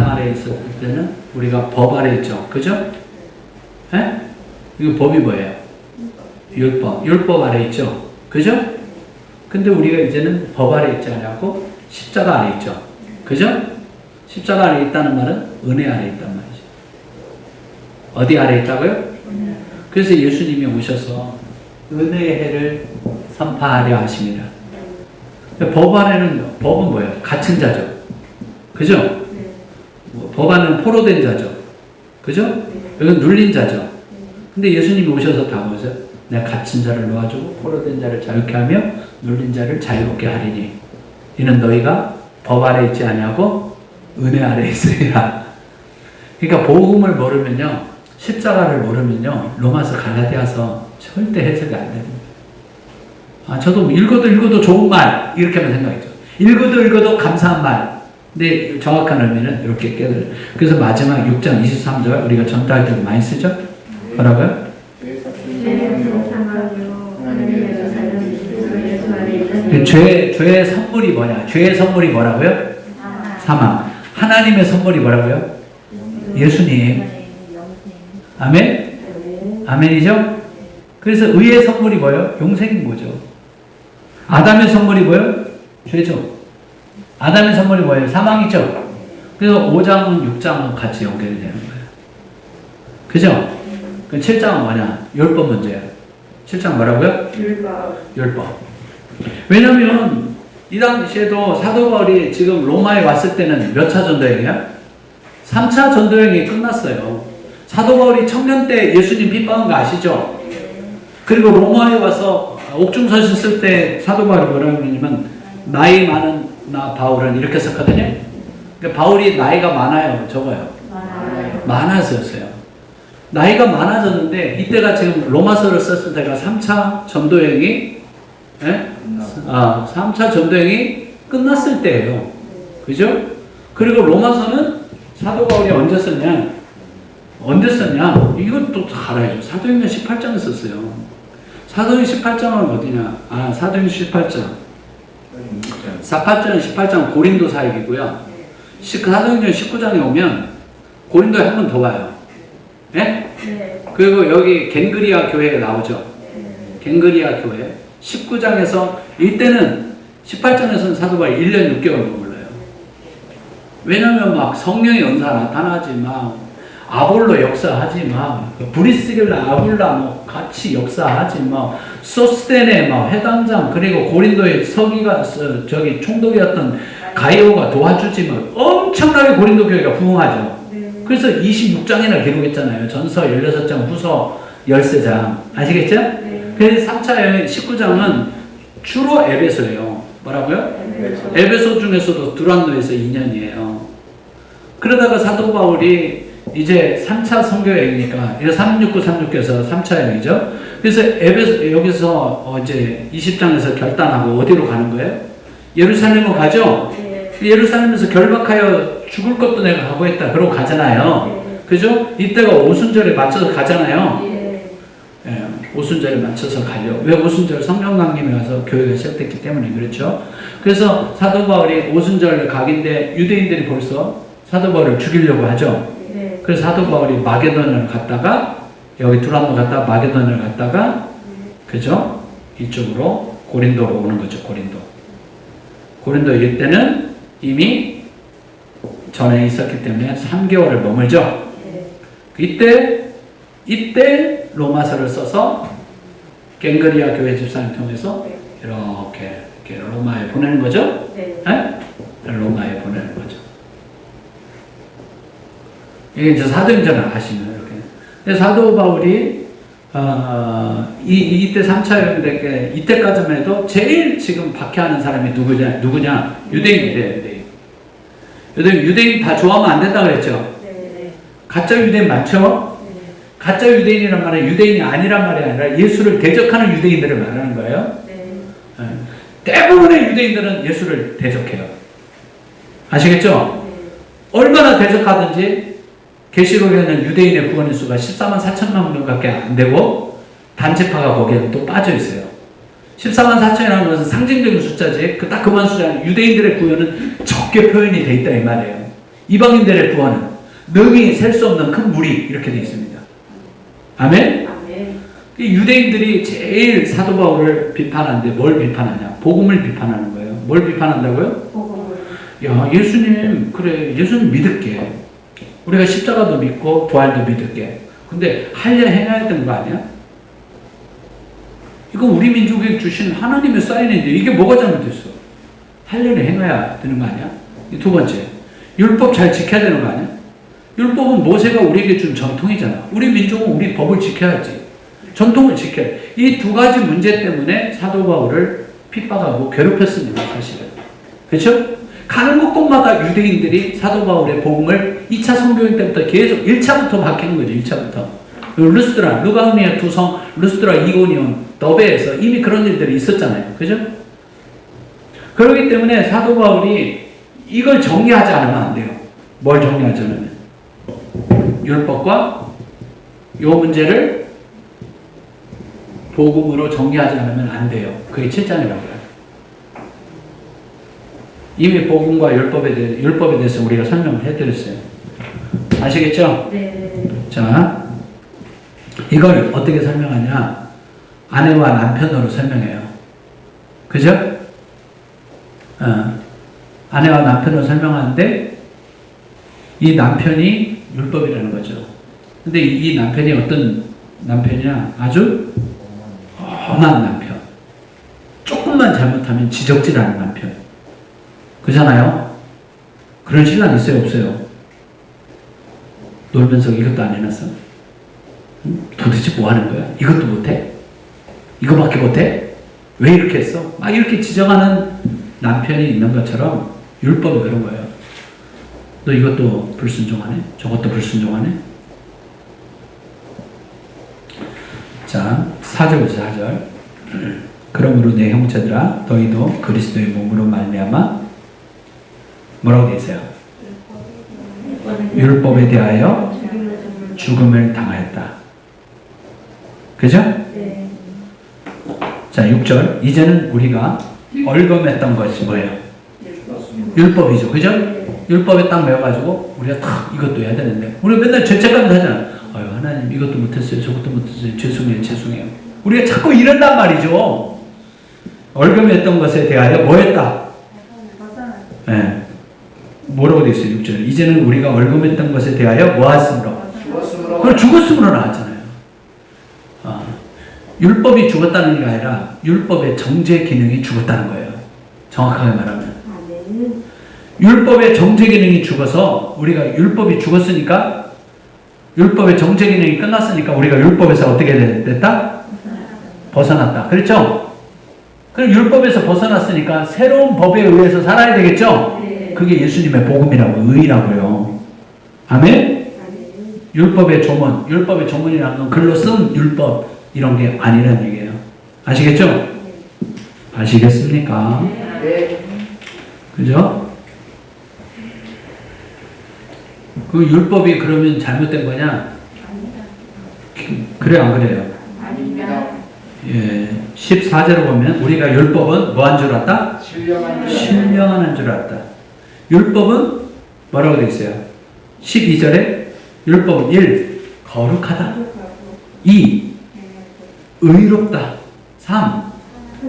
아래 있었을 때는 우리가 법 아래 있죠. 그죠? 예? 이거 법이 뭐예요? 율법 아래 있죠. 그죠? 근데 우리가 이제는 법 아래 있지 않고 십자가 아래 있죠. 그죠? 십자가 아래 있다는 말은 은혜 아래 있단 말이죠. 어디 아래 있다고요? 그래서 예수님이 오셔서 은혜의 해를 선파하려 하십니다. 법 안에는, 법은 뭐예요? 갇힌 자죠. 그죠? 법 안에는 포로된 자죠. 그죠? 여기는 눌린 자죠. 근데 예수님이 오셔서 다 뭐죠? 내가 갇힌 자를 놓아주고 포로된 자를 자유케 하며 눌린 자를 자유롭게 하리니 이는 너희가 법 아래 있지 아니하고 은혜 아래 있으리라. 그러니까 복음을 모르면요, 십자가를 모르면요, 로마서 갈라디아서 절대 해석이 안 됩니다. 아, 저도 읽어도 좋은 말 이렇게만 생각했죠. 읽어도 감사한 말. 근데 정확한 의미는 이렇게 깨달아요. 그래서 마지막 6장 23절 우리가 전도할 때 많이 쓰죠? 뭐라고요? 죄의 선물이 뭐냐? 죄의 선물이 뭐라고요? 사망. 하나님의 선물이 뭐라고요? 예수님. 아멘? 아멘이죠? 그래서 의의 선물이 뭐예요? 용생인 거죠. 아담의 선물이 뭐예요? 죄죠. 아담의 선물이 뭐예요? 사망이죠. 그래서 5장은 6장은 같이 연결이 되는 거예요. 그죠? 7장은 뭐냐? 율법 문제예요. 7장 뭐라고요? 율법. 왜냐면 이 당시에도 사도 바울이 지금 로마에 왔을 때는 몇 차 전도행이야? 3차 전도행이 끝났어요. 사도 바울이 청년 때 예수님 핍박한 거 아시죠? 그리고 로마에 와서 옥중서신 쓸 때 사도 바울이 뭐라고 그러냐면 나이 많은 나 바울은 이렇게 썼거든요. 그러니까 바울이 나이가 많아요, 적어요? 많아졌어요. 나이가 많아졌는데 이때가 지금 로마서를 썼을 때가 3차 전도행이 3차 전도행이 끝났을 때예요. 그죠? 그리고 로마서는 사도 바울이 언제 썼냐? 이것도 다 알아요. 사도행전 18장에 썼어요. 사도행전 18장은 어디냐? 사도행전 18장. 18장 고린도 사역이고요. 사도행전 19장에 오면 고린도에 한 번 더 와요. 네? 그리고 여기 겐그리아 교회에 나오죠. 겐그리아 교회. 19장에서 이때는 18장에서는 사도 바울이 1년 6개월 머물러요. 왜냐면 막 성령의 은사 나타나지 마, 아볼로 역사하지 마, 브리스길라 아굴라 뭐 같이 역사하지 마, 소스테네 막 회당장, 그리고 고린도의 서기가 저기 총독이었던 가이오가 도와주지 마. 엄청나게 고린도 교회가 부흥하죠. 그래서 26장이나 기록했잖아요. 전서 16장, 후서 13장. 아시겠죠? 그래서 3차 여행 19장은 주로 에베소예요. 뭐라고요? 에베소 중에서도 두란노에서 2년이에요. 그러다가 사도 바울이 이제 3차 선교 여행이니까, 이거 369, 369에서 3차 여행이죠. 그래서 에베소, 여기서 이제 20장에서 결단하고 어디로 가는 거예요? 예루살렘으로 가죠? 예루살렘에서 결박하여 죽을 것도 내가 각오했다. 그러고 가잖아요. 그죠? 이때가 오순절에 맞춰서 가잖아요. 예, 오순절에 맞춰서 가려. 왜 오순절? 성령 강림에 와서 교회가 시작됐기 때문에 그렇죠. 그래서 사도 바울이 오순절 각인데 유대인들이 벌써 사도 바울을 죽이려고 하죠. 그래서 사도 바울이 마게도냐를 갔다가 여기 두란노 갔다가 마게도냐를 갔다가 그죠? 이쪽으로 고린도로 오는 거죠. 고린도 이때는 이미 전에 있었기 때문에 3개월을 머물죠. 이때 로마서를 써서 갱그리아 교회 집사님 통해서 이렇게 로마에 보내는 거죠. 로마에 보내는 거죠. 이게 이제 사도행전을 아시면 이렇게. 근데 사도 바울이 이때 3차 여행 때 이때까지만 해도 제일 지금 박해하는 사람이 누구냐? 유대인이래요. 유대인 다 좋아하면 안 된다 그랬죠. 가짜 유대인 많죠. 가짜 유대인이란 말은 유대인이 아니란 말이 아니라 예수를 대적하는 유대인들을 말하는 거예요. 대부분의 유대인들은 예수를 대적해요. 아시겠죠? 얼마나 대적하든지 계시록에는 유대인의 구원의 수가 14만 4천만 명밖에 안 되고 단체파가 거기에 또 빠져 있어요. 14만 4천이라는 것은 상징적인 숫자지 딱 그만 숫자는 유대인들의 구원은 적게 표현이 돼 있다 이 말이에요. 이방인들의 구원은 능히 셀 수 없는 큰 무리 이렇게 돼 있습니다. 아멘? 유대인들이 제일 사도 바울을 비판하는데 뭘 비판하냐? 복음을 비판하는 거예요. 뭘 비판한다고요? 야, 예수님 그래 예수님 믿을게. 우리가 십자가도 믿고 부활도 믿을게. 근데 하려 행해야 되는 거 아니야? 이건 우리 민족에 주신 하나님의 사인인데 이게 뭐가 잘못됐어? 하려는 행해야 되는 거 아니야? 두 번째, 율법 잘 지켜야 되는 거 아니야? 율법은 모세가 우리에게 준 전통이잖아. 우리 민족은 우리 법을 지켜야지. 전통을 지켜야 돼. 이 두 가지 문제 때문에 사도 바울을 핍박하고 괴롭혔습니다. 사실은. 그렇죠? 가는 곳곳마다 유대인들이 사도 바울의 복음을 2차 선교행 때부터 계속 1차부터 박히는 거죠. 1차부터. 루스드라, 루가우니아 두 성, 루스드라, 이고니온, 더베에서 이미 그런 일들이 있었잖아요. 그죠? 그렇기 때문에 사도 바울이 이걸 정리하지 않으면 안 돼요. 뭘 정리하지 않으면? 율법과 이 문제를 복음으로 정리하지 않으면 안 돼요. 그게 7장이라고요. 이미 복음과 율법에 대해서 우리가 설명을 해드렸어요. 아시겠죠? 네. 자, 이걸 어떻게 설명하냐? 아내와 남편으로 설명해요. 그죠? 아내와 남편으로 설명하는데 이 남편이 율법이라는 거죠. 근데 이 남편이 어떤 남편이냐? 아주 험한 남편. 조금만 잘못하면 지적질하는 남편. 그잖아요? 그런 신랑 있어요? 없어요? 놀면서 이것도 안 해놨어? 도대체 뭐 하는 거야? 이것도 못해? 이거밖에 못해? 왜 이렇게 했어? 막 이렇게 지적하는 남편이 있는 것처럼 율법이 그런 거예요. 너 이것도 불순종하네? 저것도 불순종하네? 자, 4절 4절. 그러므로 내 형제들아 너희도 그리스도의 몸으로 말미암아 뭐라고 되어 있어요? 율법에 대하여 죽음을 당하였다. 그죠? 네. 자, 6절. 이제는 우리가 얼검했던 것이 뭐예요? 율법이죠. 그죠? 율법에 딱 매워가지고 우리가 탁 이것도 해야 되는데 우리가 맨날 죄책감 하잖아. 아유 하나님 이것도 못했어요. 저것도 못했어요. 죄송해요. 우리가 자꾸 이런단 말이죠. 얼금했던 것에 대하여 뭐 했다? 예. 뭐라고 되어 있어요? 6절. 이제는 우리가 얼금했던 것에 대하여 뭐 하였으므로? 죽었으므로 그걸 죽었으므로 나왔잖아요. 율법이 죽었다는 게 아니라 율법의 정죄 기능이 죽었다는 거예요. 정확하게 말하면. 율법의 정죄 기능이 죽어서 우리가 율법이 죽었으니까 율법의 정죄 기능이 끝났으니까 우리가 율법에서 어떻게 됐다? 벗어났다. 그렇죠? 그럼 율법에서 벗어났으니까 새로운 법에 의해서 살아야 되겠죠? 그게 예수님의 복음이라고, 의라고요. 아멘? 율법의 조문, 율법의 조문이라는 건 글로 쓴 율법 이런 게 아니라는 얘기예요. 아시겠죠? 아시겠습니까? 네. 그죠? 그 율법이 그러면 잘못된 거냐? 그래 안 그래요? 아닙니다. 예, 14절을 보면 우리가 율법은 뭐 한 줄 알았다? 신령한 줄 알았다. 율법은 뭐라고 되어 있어요? 12절에 율법은 1. 거룩하다. 2. 의롭다. 3.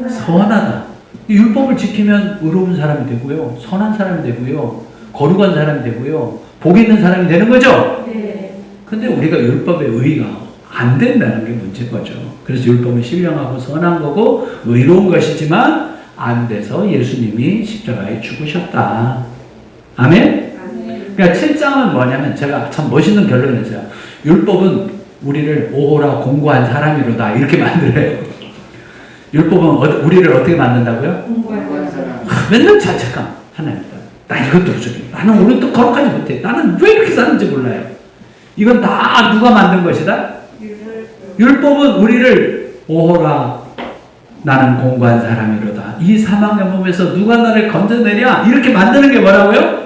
선하다. 율법을 지키면 의로운 사람이 되고요. 선한 사람이 되고요. 거룩한 사람이 되고요. 복 있는 사람이 되는 거죠? 근데 우리가 율법의 의의가 안 된다는 게 문제인 거죠. 그래서 율법은 신령하고 선한 거고 의로운 것이지만 안 돼서 예수님이 십자가에 죽으셨다. 아멘? 그러니까 7장은 뭐냐면 제가 참 멋있는 결론을 했어요. 율법은 우리를 오호라 공고한 사람이로다 이렇게 만들어요. 율법은 우리를 어떻게 만든다고요? 공부한 사람. 맨날 자책감. 하나님, 나 이것도 부족해. 나는 오늘도 거룩하지 못해. 나는 왜 이렇게 사는지 몰라요. 이건 다 누가 만든 것이다? 율법은 우리를 오호라 나는 공고한 사람이로다. 이 사망의 몸에서 누가 나를 건져내랴? 이렇게 만드는 게 뭐라고요?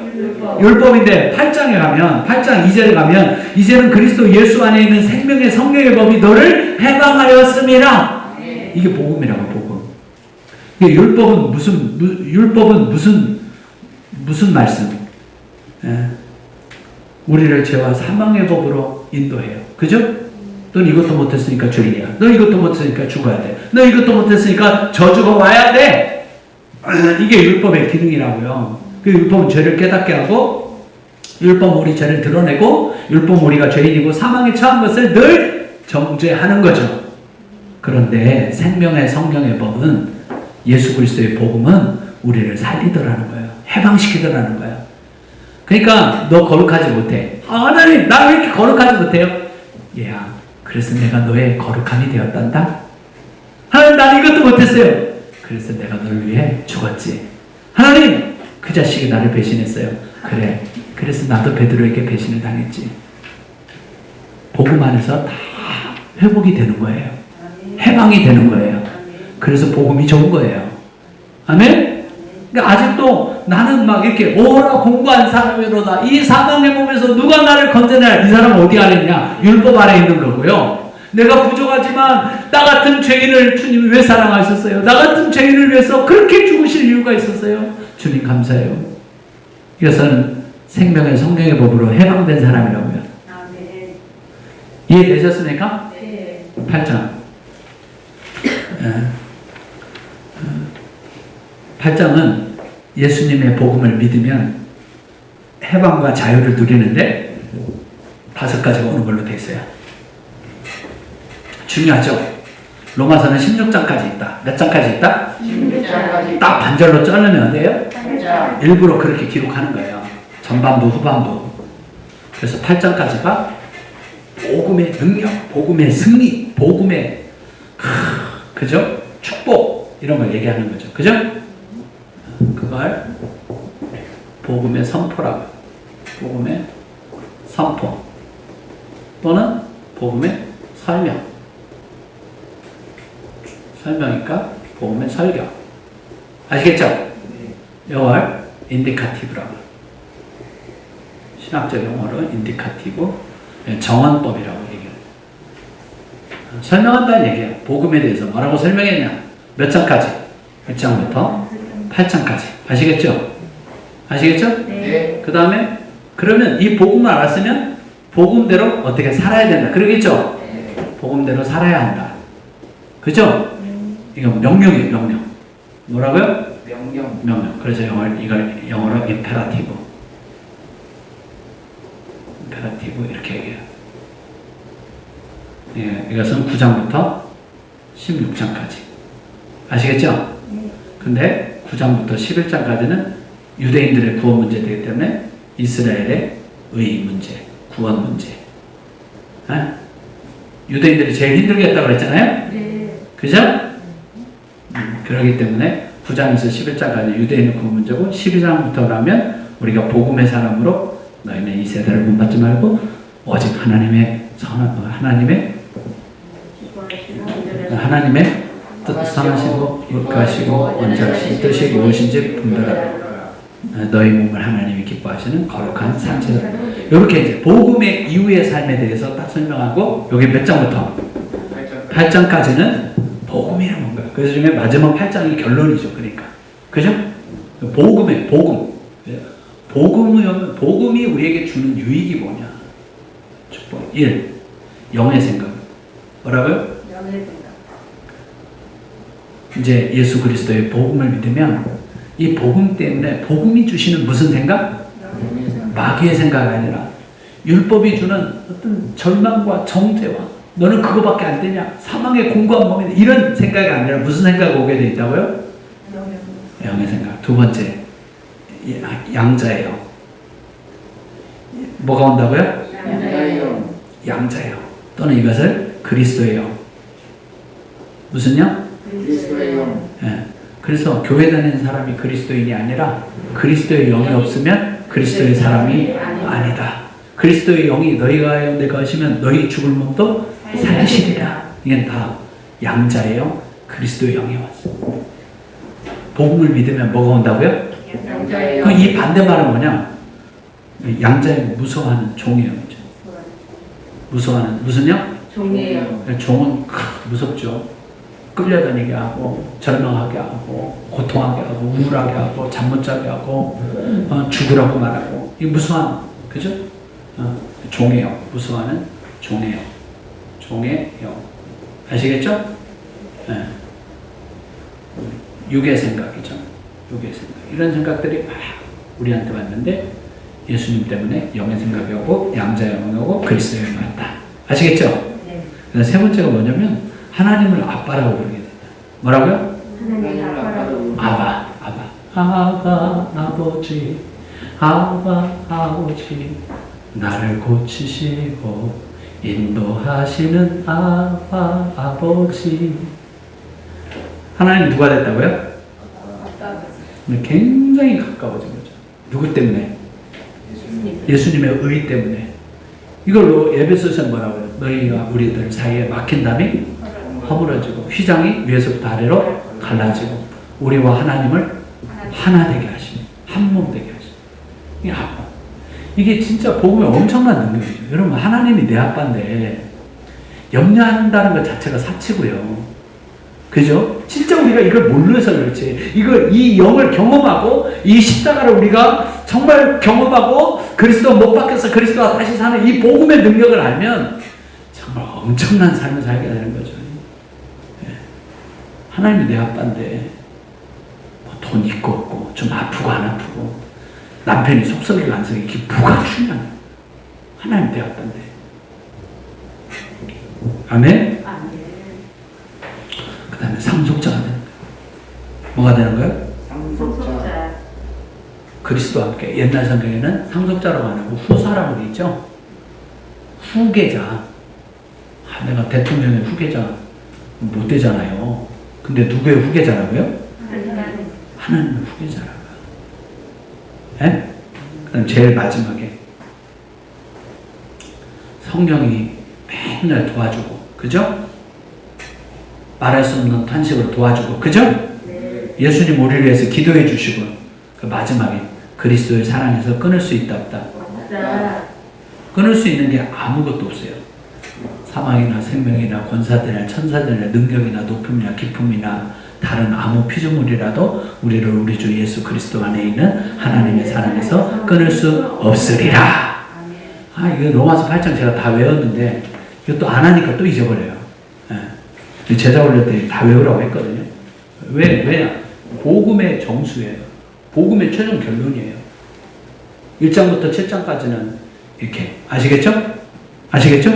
율법인데 8장에 가면 8장 2절에 가면 이제는 그리스도 예수 안에 있는 생명의 성령의 법이 너를 해방하였음이라. 이게 복음이라고 복음. 이게 율법은 무슨 말씀? 예. 우리를 죄와 사망의 법으로 인도해요. 그죠? 넌 이것도 못했으니까 죄인이야. 너 이것도 못했으니까 죽어야 돼. 너 이것도 못했으니까 저주가 와야 돼. 이게 율법의 기능이라고요. 그 율법은 죄를 깨닫게 하고 율법은 우리 죄를 드러내고 율법은 우리가 죄인이고 사망에 처한 것을 늘 정죄하는 거죠. 그런데 생명의 성령의 법은 예수 그리스도의 복음은 우리를 살리더라는 거예요. 해방시키더라는 거예요. 그러니까 너 거룩하지 못해. 하나님 나 왜 이렇게 거룩하지 못해요? 얘야 그래서 내가 너의 거룩함이 되었단다. 하나님 난 이것도 못했어요. 그래서 내가 너를 위해 죽었지. 하나님 그 자식이 나를 배신했어요. 그래 그래서 나도 베드로에게 배신을 당했지. 복음 안에서 다 회복이 되는 거예요. 해방이 되는 거예요. 그래서 복음이 좋은 거예요. 아멘? 그러니까 아직도 나는 막 이렇게 오라 공부한 사람이로다. 이 사망의 몸에서 누가 나를 건져내라. 이 사람은 어디 아래 있냐? 율법 아래 있는 거고요. 내가 부족하지만 나 같은 죄인을 주님이 왜 사랑하셨어요? 나 같은 죄인을 위해서 그렇게 죽으실 이유가 있었어요. 주님 감사해요. 이것은 생명의 성령의 법으로 해방된 사람이라고요. 이해되셨습니까? 8장 8장은 예수님의 복음을 믿으면 해방과 자유를 누리는데 5가지가 오는 걸로 되어 있어요. 중요하죠? 로마서는 16장까지 있다. 몇 장까지 있다? 16장까지. 딱 반절로 자르면 안 돼요? 8장. 일부러 그렇게 기록하는 거예요. 전반부, 후반부. 그래서 8장까지가 복음의 능력, 복음의 승리, 복음의 그죠? 축복 이런 걸 얘기하는 거죠. 그죠? 그걸 복음의 선포라고. 복음의 선포 또는 복음의 설명. 설명이니까 복음의 설교. 아시겠죠? 이걸 인디카티브라고. 신학적 용어로 인디카티브 정언법이라고 얘기해요. 설명한다는 얘기예요. 복음에 대해서 뭐라고 설명했냐? 몇 장까지? 1장부터 8장까지. 아시겠죠? 아시겠죠? 네. 그 다음에 그러면 이 복음을 알았으면 복음대로 어떻게 살아야 된다. 그러겠죠? 복음대로 살아야 한다. 그죠? 이거 명령이에요. 명령. 뭐라고요? 명령. 명령. 그래서 이걸 영어로 임페라티브 이렇게 얘기해요. 예, 이것은 9장부터 16장까지. 아시겠죠? 근데 9장부터 11장까지는 유대인들의 구원 문제 되기 때문에 이스라엘의 의 문제, 구원 문제. 예? 유대인들이 제일 힘들겠다고 그랬잖아요? 네. 그죠? 그렇기 때문에 9장에서 11장까지 유대인의 구원 문제고 12장부터 가면 우리가 복음의 사람으로 너희는 이 세대를 본받지 말고 오직 하나님의 뜻 선하시고 의하시고 원자하신 뜻이 무엇인지 분별하라. 너희 몸을 하나님이 기뻐하시는 거룩한 산채다. 이렇게 이제 복음의 이후의 삶에 대해서 딱 설명하고 여기 몇 장부터? 8장까지는 복음이라는 거예요. 그래서 중에 마지막 8장이 결론이죠. 그러니까 그죠? 복음의 복음. 복음이 우리에게 주는 유익이 뭐냐? 축복 1. 영의 생각. 뭐라고요? 영의 생각. 이제 예수 그리스도의 복음을 믿으면 이 복음 때문에 복음이 주시는 무슨 생각? 마귀의 생각이 아니라 율법이 주는 어떤 절망과 정죄와 너는 그거밖에 안 되냐? 사망의 공고한 몸이 이런 생각이 아니라 무슨 생각이 오게 돼 있다고요? 영의 생각. 두 번째 양자예요. 뭐가 온다고요? 양자예요. 양자예요. 또는 이것을 그리스도예요. 무슨 영? 그리스도예요. 예. 그래서 교회 다니는 사람이 그리스도인이 아니라 그리스도의 영이 없으면 그리스도의 사람이 아니다. 그리스도의 영이 너희 가운데 거하시면 너희 죽을 몸도 살리시리라. 이건 다 양자예요. 그리스도의 영이 왔어. 복음을 믿으면 뭐가 온다고요? 양자예요. 그 이 반대말은 뭐냐? 양자의 무서워하는 종이에요. 그렇죠? 무서워하는 무슨 영? 종이에요. 종은 무섭죠. 끌려다니게 하고 절망하게 하고 고통하게 하고 우울하게 하고 잠 못 자게 하고 죽으라고 말하고 이 무서워하는 그죠? 종이요. 무서워하는 종이요. 종의 영. 아시겠죠? 네. 육의 생각이죠. 육의 생각. 이런 생각들이 막 우리한테 왔는데 예수님 때문에 영의 생각이 오고 양자의 영이 오고 그리스도의 영이 왔다. 아시겠죠? 네. 그래서 세 번째가 뭐냐면 하나님을 아빠라고 부르게 된다. 뭐라고요? 하나님 아빠라고. 아바 아버지 아버지 나를 고치시고 인도하시는 아버지. 하나님 누가 됐다고요? 굉장히 가까워진 거죠. 누구 때문에? 예수님의 의 때문에. 이걸로 에베소서는 뭐라고요? 너희가 우리들 사이에 막힌 담이 허물어지고 휘장이 위에서부터 아래로 갈라지고 우리와 하나님을 하나 되게 하시니 한 몸 되게 하시니. 이게 아빠. 이게 진짜 복음의 엄청난 능력이죠. 여러분 하나님이 내 아빠인데 염려한다는 것 자체가 사치고요. 그죠? 진짜 우리가 이걸 몰라서 그렇지. 이 영을 경험하고 이 십자가를 우리가 정말 경험하고 그리스도 못 박혀서 그리스도와 다시 사는 이 복음의 능력을 알면 정말 엄청난 삶을 살게 되는 거죠. 예. 하나님이 내 아빠인데 돈 있고 없고 좀 아프고 안 아프고 남편이 속썩이고 안 속이고 이게 뭐가 중요하냐. 하나님 내 아빠인데. 아멘? 그 다음에 상속자가 되는 거예요. 뭐가 되는 거예요? 상속자. 그리스도와 함께. 옛날 성경에는 상속자라고 안 하고 후사라고 되어 있죠. 후계자. 내가 대통령의 후계자 못 되잖아요. 근데 누구의 후계자라고요? 하나님의 후계자라고요. 예? 그 다음 제일 마지막에 성령이 맨날 도와주고, 그죠? 말할 수 없는 탄식으로 도와주고, 그죠? 네. 예수님 우리를 위해서 기도해 주시고, 그 마지막에 그리스도의 사랑에서 끊을 수 있다 없다? 없다. 끊을 수 있는 게 아무것도 없어요. 사망이나 생명이나 권사들이나 천사들이나 능력이나 높음이나 기쁨이나 다른 아무 피조물이라도 우리를 우리 주 예수 그리스도 안에 있는 하나님의 사랑에서 끊을 수 없으리라. 이거 로마서 8장 제가 다 외웠는데 이것도 안 하니까 또 잊어버려요. 예. 제자 훈련 때 다 외우라고 했거든요. 왜? 복음의 정수예요. 복음의 최종 결론이에요. 1장부터 7장까지는 이렇게. 아시겠죠? 아시겠죠?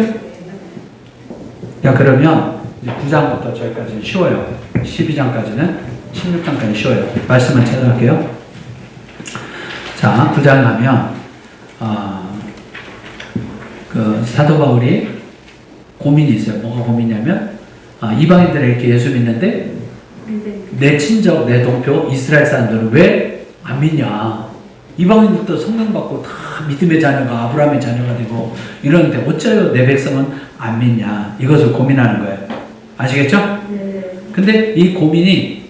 야, 그러면 이제 9장부터 저기까지는 쉬워요. 12장까지는 16장까지 쉬워요. 말씀을 찾아갈게요. 자, 9장 가면 그 사도 바울이 고민이 있어요. 뭐가 고민이냐면 이방인들에게 예수 믿는데 내 친족, 내 동표 이스라엘 사람들은 왜 안 믿냐? 이방인들도 성령 받고 다 믿음의 자녀가 아브라함의 자녀가 되고 이러는데 어째요 내 백성은 안 믿냐? 이것을 고민하는 거예요. 아시겠죠? 근데 이 고민이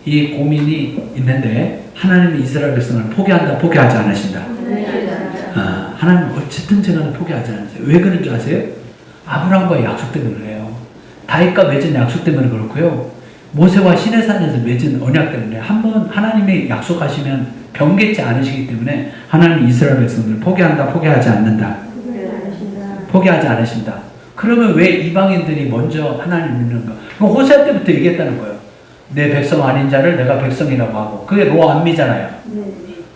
있는데 하나님이 이스라엘 백성을 포기한다, 포기하지 않으신다. 하나님은 어쨌든 제가 포기하지 않으세요. 왜 그런 줄 아세요? 아브라함과의 약속 때문에 그래요. 다윗과 맺은 약속 때문에 그렇고요. 모세와 시내산에서 맺은 언약 때문에 한번 하나님이 약속하시면 변개치 않으시기 때문에 하나님이 이스라엘 백성들을 포기한다, 포기하지 않는다. 포기하지 않으신다. 그러면 왜 이방인들이 먼저 하나님 믿는가? 그럼 호세아 때부터 얘기했다는 거예요. 내 백성 아닌 자를 내가 백성이라고 하고 그게 로암미잖아요.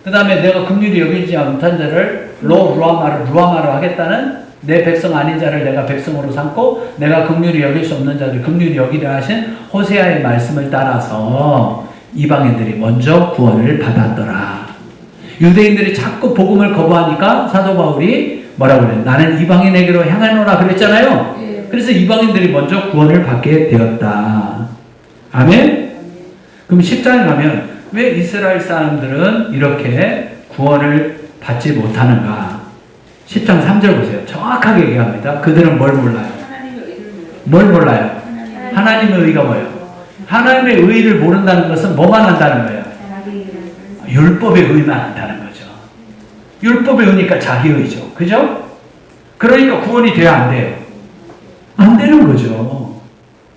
그 다음에 내가 긍휼히 여기지 못한 자를 루아마를 하겠다는 내 백성 아닌 자를 내가 백성으로 삼고 내가 긍휼히 여길 수 없는 자를 긍휼히 여기려 하신 호세아의 말씀을 따라서 이방인들이 먼저 구원을 받았더라. 유대인들이 자꾸 복음을 거부하니까 사도 바울이 뭐라고 그래요? 나는 이방인에게로 향하노라 그랬잖아요. 그래서 이방인들이 먼저 구원을 받게 되었다. 아멘? 그럼 10장에 가면 왜 이스라엘 사람들은 이렇게 구원을 받지 못하는가? 10장 3절 보세요. 정확하게 얘기합니다. 그들은 뭘 몰라요? 뭘 몰라요? 하나님의 의가 뭐예요? 하나님의 의를 모른다는 것은 뭐만 한다는 거예요? 율법의 의만 한다는 거죠. 율법의 의니까 자기의죠. 그죠? 그러니까 구원이 돼야 안 돼요? 안 되는 거죠.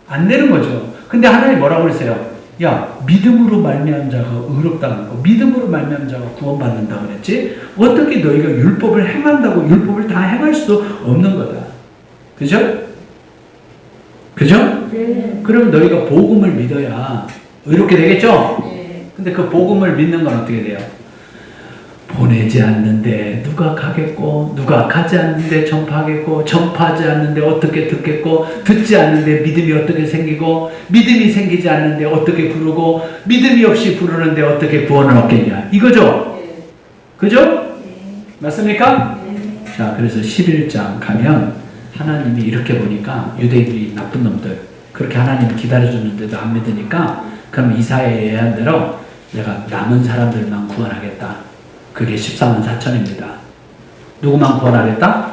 안 되는 거죠. 근데 하나님 뭐라고 그랬어요? 야, 믿음으로 말미암은 자가 의롭다는 거, 믿음으로 말미암은 자가 구원받는다고 그랬지? 어떻게 너희가 율법을 행한다고 율법을 다 행할 수도 없는 거다. 그죠? 그죠? 네. 그럼 너희가 복음을 믿어야 의롭게 되겠죠? 네. 근데 그 복음을 믿는 건 어떻게 돼요? 보내지 않는데 누가 가겠고, 누가 가지 않는데 전파하겠고, 전파하지 않는데 어떻게 듣겠고, 듣지 않는데 믿음이 어떻게 생기고, 믿음이 생기지 않는데 어떻게 부르고, 믿음이 없이 부르는데 어떻게 구원을 얻겠냐. 이거죠? 그죠? 맞습니까? 자, 그래서 11장 가면 하나님이 이렇게 보니까 유대인들이 나쁜 놈들, 그렇게 하나님을 기다려주는데도 안 믿으니까 그럼 이사야의 예언대로 내가 남은 사람들만 구원하겠다. 그게 14만 4천입니다. 누구만 구원하겠다?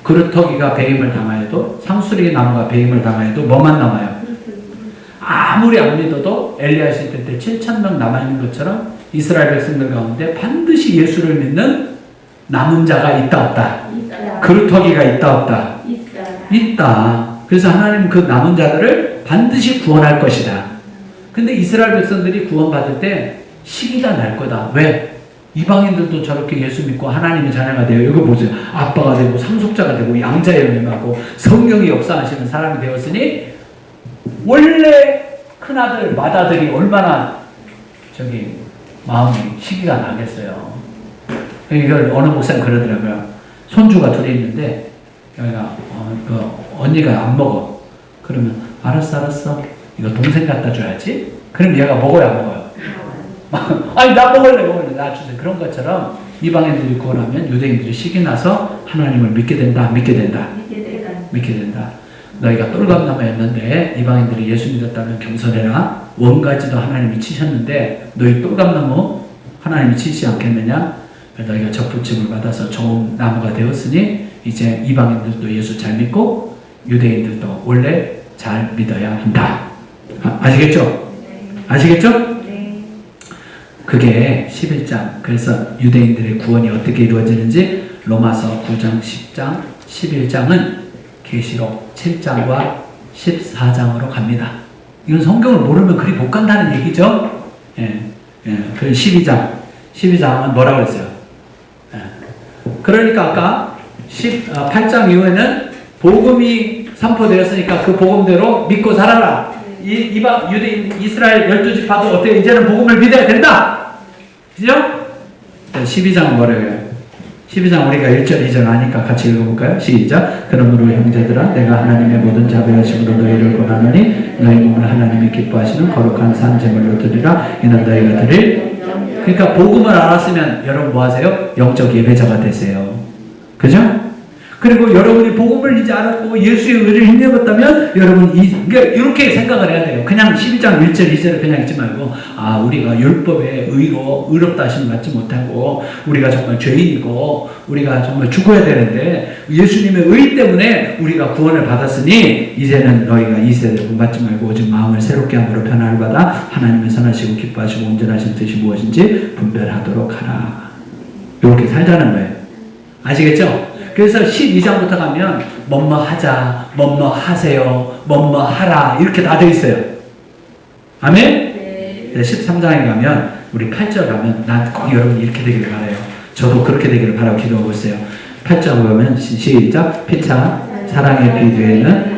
그루터기가 배임을 당하여도, 상수리 나무가 배임을 당하여도 뭐만 남아요? 아무리 안 믿어도 엘리야 시대 때 7,000명 남아있는 것처럼 이스라엘 백성들 가운데 반드시 예수를 믿는 남은 자가 있다 없다? 그루터기가 있다 없다? 있다. 그래서 하나님 그 남은 자들을 반드시 구원할 것이다. 근데 이스라엘 백성들이 구원받을 때 시기가 날 거다. 왜? 이방인들도 저렇게 예수 믿고 하나님의 자녀가 되어, 이거 보세요. 아빠가 되고 상속자가 되고 양자의 은혜하고 성령이 역사하시는 사람이 되었으니 원래 큰아들 맏아들이 얼마나 마음이 시기가 나겠어요. 이걸 어느 목사님 그러더라고요. 손주가 둘이 있는데 여기가 그 언니가 안 먹어. 그러면 알았어. 이거 동생 갖다 줘야지. 그럼 얘가 먹어야 안 먹어요? 아니 나 먹을래 나 주세요. 그런 것처럼 이방인들이 구원하면 유대인들이 시기 나서 하나님을 믿게 된다. 너희가 똘감나무였는데 이방인들이 예수 믿었다면 겸손해라. 원가지도 하나님이 치셨는데 너희 똘감나무 하나님이 치시지 않겠느냐. 너희가 접붙임을 받아서 좋은 나무가 되었으니 이제 이방인들도 예수 잘 믿고 유대인들도 원래 잘 믿어야 한다. 아시겠죠? 아시겠죠? 그게 11장. 그래서 유대인들의 구원이 어떻게 이루어지는지 로마서 9장, 10장, 11장은 계시록 7장과 14장으로 갑니다. 이건 성경을 모르면 그리 못 간다는 얘기죠? 그 12장은 뭐라고 했어요? 그러니까 아까 8장 이후에는 복음이 선포되었으니까 그 복음대로 믿고 살아라. 이방 유대인 이스라엘 12지파도 어떻게 이제는 복음을 믿어야 된다. 그죠? 12장은 뭐래요? 12장 우리가 1절 2절 아니까 같이 읽어볼까요? 시작. 그러므로 형제들아 내가 하나님의 모든 자비하심으로 너희를 권하노니 너희 몸을 하나님이 기뻐하시는 거룩한 산 제물로 드리라. 이는 너희가 드릴. 그러니까 복음을 알았으면 여러분 뭐 하세요? 영적 예배자가 되세요. 그죠? 그리고 여러분이 복음을 이제 알았고 예수의 의를 힘내봤다면 여러분 그러니까 이렇게 생각을 해야 돼요. 그냥 12장 1절 2절을 그냥 읽지 말고 우리가 율법의 의로 의롭다 하심을 받지 못하고 우리가 정말 죄인이고 우리가 정말 죽어야 되는데 예수님의 의 때문에 우리가 구원을 받았으니 이제는 너희가 이 세대를 본받지 말고 오직 마음을 새롭게 함으로 변화를 받아 하나님의 선하시고 기뻐하시고 온전하신 뜻이 무엇인지 분별하도록 하라. 이렇게 살자는 거예요. 아시겠죠? 그래서 12장부터 가면 뭐뭐 하자, 뭐뭐 하세요, 뭐뭐 하라 이렇게 다 되어 있어요. 아멘? 네. 13장에 가면 우리 8절 가면 난 꼭 여러분이 이렇게 되기를 바라요. 저도 그렇게 되기를 바라고 기도하고 있어요. 8장 보면 시작. 피차 사랑의 빚 외에는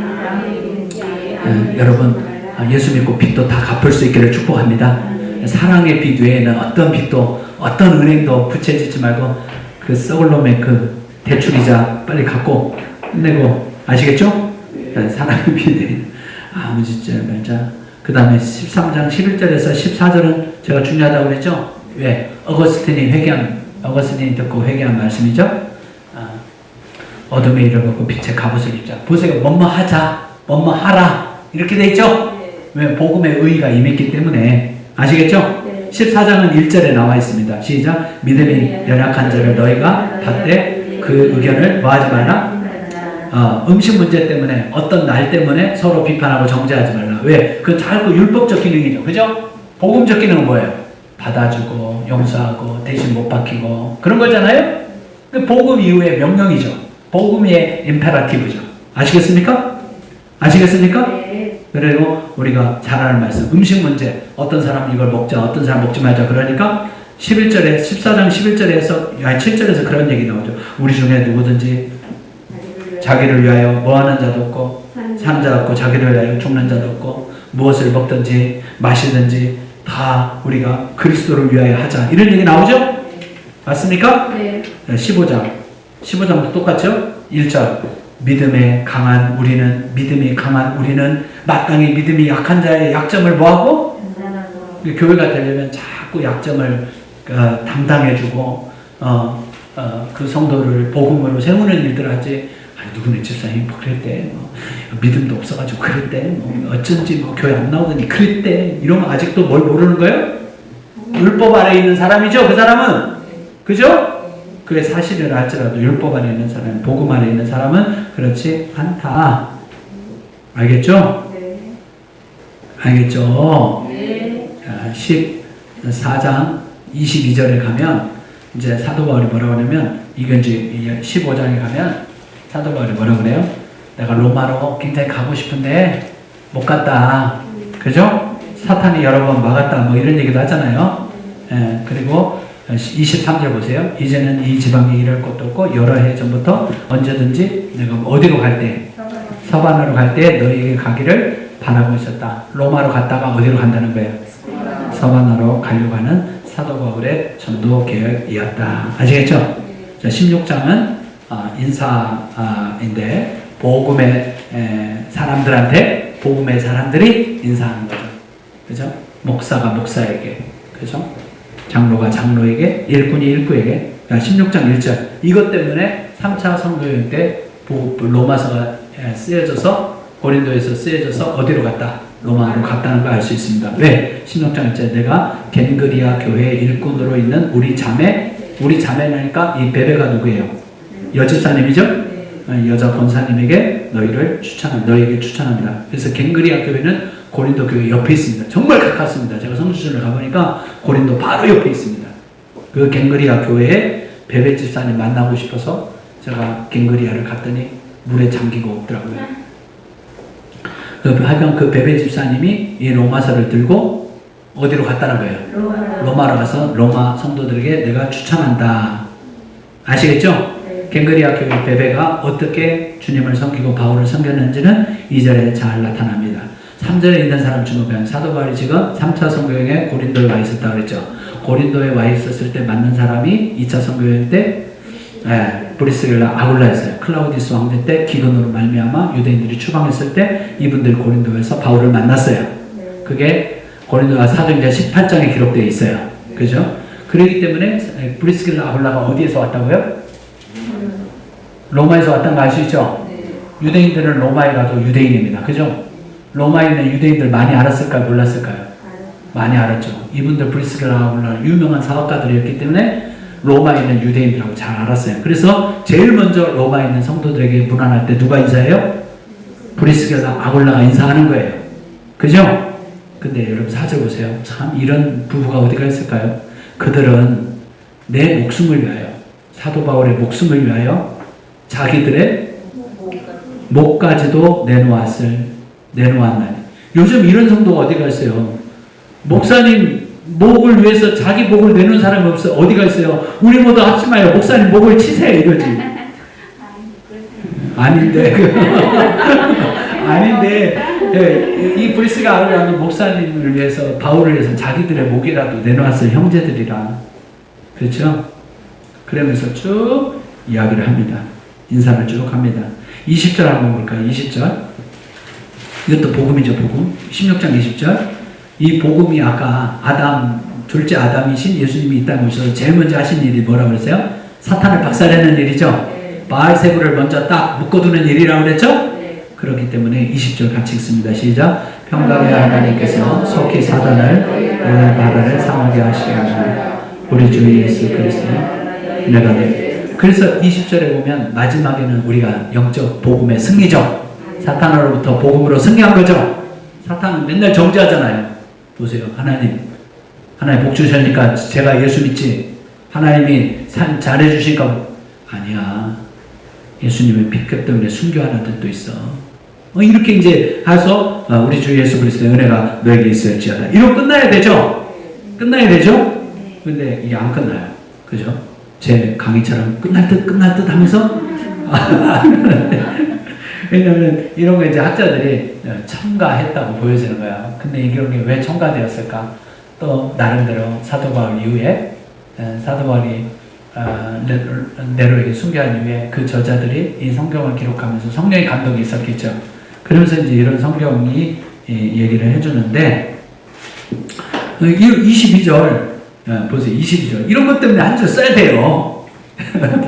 여러분 예수 믿고 빚도 다 갚을 수 있기를 축복합니다. 사랑의 빚 외에는 어떤 빚도 어떤 은행도 부채 짓지 말고 그 썩을 놈의 그 대출이자 빨리 갚고 끝내고 아시겠죠? 사랑의 빚 아무 짓지 말자. 그 다음에 13장 11절에서 14절은 제가 중요하다고 그랬죠? 왜? 어거스틴이 듣고 회개한 말씀이죠? 어둠의 일을 벗고 빛의 갑옷을 입자. 보세요. 뭐뭐 하자, 뭐뭐 하라 이렇게 돼 있죠? 왜? 복음의 의의가 임했기 때문에 아시겠죠? 14장은 1절에 나와 있습니다. 시작. 믿음이 연약한 자를 너희가 받되 그 의견을 뭐 하지 말라? 음식 문제 때문에 어떤 날 때문에 서로 비판하고 정죄하지 말라. 왜? 그건 자꾸 율법적 기능이죠. 그죠? 복음적 기능은 뭐예요? 받아주고 용서하고 대신 못 박히고 그런 거잖아요? 복음 이후의 명령이죠. 복음의 임페라티브죠. 아시겠습니까? 아시겠습니까? 그리고 우리가 잘 아는 말씀 음식 문제 어떤 사람은 이걸 먹자 어떤 사람 먹지 말자 그러니까 11절에 14장 11절에서 7절에서 그런 얘기 나오죠. 우리 중에 누구든지 자기를 위하여 뭐하는 자도 없고 사는 자도 없고 자기를 위하여 죽는 자도 없고 무엇을 먹든지 마시든지 다 우리가 그리스도를 위하여 하자 이런 얘기 나오죠? 맞습니까? 네. 15장도 똑같죠? 1절 믿음이 강한 우리는 마땅히 믿음이 약한 자의 약점을 뭐하고? 교회가 되려면 자꾸 약점을 담당해주고 그 성도를 복음으로 세우는 일들 하지. 누구네 집사님이 뭐 그랬대. 믿음도 없어가지고 그랬대. 어쩐지 교회 안 나오더니 그랬대. 이러면 아직도 뭘 모르는 거예요? 율법 아래 있는 사람이죠. 그 사람은. 그죠? 그의 사실을 알지라도 율법 아래 있는 사람, 복음 아래 있는 사람은 그렇지 않다. 알겠죠? 네. 알겠죠? 네. 14장 22절에 가면 이제 사도 바울이 뭐라고 하냐면 이건 이제 15장에 가면 사도 바울이 뭐라고 그래요? 내가 로마로 굉장히 가고 싶은데 못 갔다. 그죠? 사탄이 여러 번 막았다. 뭐 이런 얘기도 하잖아요. 예, 그리고 23절 보세요. 이제는 이 지방에 일할 곳도 없고 여러 해 전부터 언제든지 내가 어디로 갈 때 서반으로 갈 때 너희에게 가기를 바라고 있었다. 로마로 갔다가 어디로 간다는 거예요? 서반으로 가려고 하는 사도 바울의 전도 계획이었다. 아시겠죠? 자, 16장은 인사인데 복음의 사람들한테 복음의 사람들이 인사하는 거죠. 그죠? 목사가 목사에게, 그죠? 장로가 장로에게, 일꾼이 일꾼에게. 16장 1절. 이것 때문에 3차 성도여행 때 로마서가 쓰여져서 고린도에서 쓰여져서 어디로 갔다? 로마로 갔다는 걸 알 수 있습니다. 왜? 16장 1절. 내가 겐그리아 교회의 일꾼으로 있는 우리 자매라니까 이 베베가 누구예요? 여집사님이죠? 여자 권사님에게 너희에게 추천합니다. 그래서 겐그리아 교회는 고린도 교회 옆에 있습니다. 정말 가깝습니다. 제가 성주순을 가보니까 고린도 바로 옆에 있습니다. 그 겐그리아 교회에 베베 집사님 만나고 싶어서 제가 겐그리아를 갔더니 물에 잠기고 없더라고요. 하여간 그 베베 집사님이 이 로마서를 들고 어디로 갔다는 거예요? 로마로 가서 로마 성도들에게 내가 추천한다. 아시겠죠? 겐그리아 교회 베베가 어떻게 주님을 섬기고 바울을 섬겼는지는 2절에 잘 나타납니다. 3절에 있는 사람 주목하면 사도 바울이 지금 3차 선교여행에 고린도에 와 있었다고 그랬죠. 고린도에 와 있었을 때 만난 사람이 2차 선교여행 때 브리스길라 아굴라였어요. 클라우디스 왕제 때 기근으로 말미암아 유대인들이 추방했을 때 이분들이 고린도에서 바울을 만났어요. 그게 고린도가 사도행전 18장에 기록되어 있어요. 그죠? 그렇기 때문에 브리스길라 아굴라가 어디에서 왔다고요? 로마에서 왔다는 거 아시죠? 유대인들은 로마에 가도 유대인입니다. 그죠? 로마에 있는 유대인들 많이 알았을까요? 몰랐을까요? 많이 알았죠. 이분들 브리스길라 아굴라 유명한 사업가들이었기 때문에 로마에 있는 유대인들하고 잘 알았어요. 그래서 제일 먼저 로마에 있는 성도들에게 문안할 때 누가 인사해요? 브리스길라 아굴라가 인사하는 거예요. 그죠? 근데 여러분 4절 보세요. 참 이런 부부가 어디가 있을까요? 그들은 내 목숨을 위하여, 사도 바울의 목숨을 위하여 자기들의 목까지도 내놓았나니. 요즘 이런 성도가 어디가 있어요? 목사님 목을 위해서 자기 목을 내놓은 사람이 없어요. 어디가 있어요? 우리 모두 하지 마요. 목사님 목을 치세요. 이거지. 아닌데. 아닌데. 이 브리스가 아르라는 목사님을 위해서, 바울을 위해서 자기들의 목이라도 내놓았을 형제들이라. 그렇죠? 그러면서 쭉 이야기를 합니다. 인사를 쭉 합니다. 20절 한번 볼까요? 20절. 이것도 복음이죠, 복음. 16장 20절. 이 복음이 아까 둘째 아담이신 예수님이 이 땅에 오셔서 제일 먼저 하신 일이 뭐라고 그랬어요? 사탄을 박살내는 일이죠. 바알세부를 먼저 딱 묶어두는 일이라고 그랬죠? 그렇기 때문에 20절 같이 읽습니다. 시작. 평강의 하나님께서 속히 사단을 오늘 바다를 상하게 하시옵소서. 우리 주 예수 그리스도의 은혜가 되. 그래서 20절에 보면 마지막에는 우리가 영적 복음의 승리죠. 사탄으로부터 복음으로 승리한 거죠. 사탄은 맨날 정죄하잖아요. 보세요. 하나님 복 주시니까 제가 예수 믿지. 하나님이 잘해주시니까. 아니야. 예수님의 피격 때문에 순교하는 뜻도 있어. 이렇게 이제 해서 우리 주 예수 그리스도의 은혜가 너에게 있어야지어다. 이러고 끝나야 되죠? 끝나야 되죠? 근데 이게 안 끝나요. 그죠? 제 강의처럼 끝날 듯 하면서 왜냐면 이런 거 이제 학자들이 첨가했다고 보여지는 거야. 근데 이런 게 왜 첨가되었을까? 또 나름대로 사도 바울 이후에 사도 바울이 네로에게 순교한 이후에 그 저자들이 이 성경을 기록하면서 성령의 감동이 있었겠죠. 그러면서 이제 이런 성경이 얘기를 해주는데 22절 보세요. 22절 이런 것 때문에 한 줄 써야 돼요.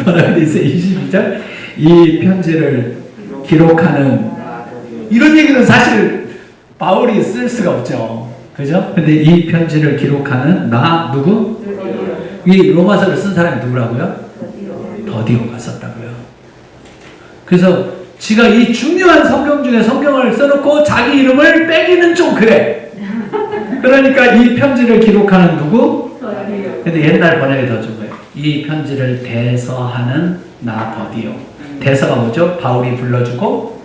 뭐라고 돼 있어요? 22절 이 편지를 기록하는 이런 얘기는 사실 바울이 쓸 수가 없죠. 그죠? 근데 이 편지를 기록하는 나 누구? 이 로마서를 쓴 사람이 누구라고요? 더디오가 썼다고요. 그래서 지가 이 중요한 성경 중에 성경을 써놓고 자기 이름을 빼기는 좀 그래. 그러니까 이 편지를 기록하는 누구? 근데 옛날 번역이 더 좋은 거예요. 이 편지를 대서하는 나 더디오. 대서가 뭐죠? 바울이 불러주고.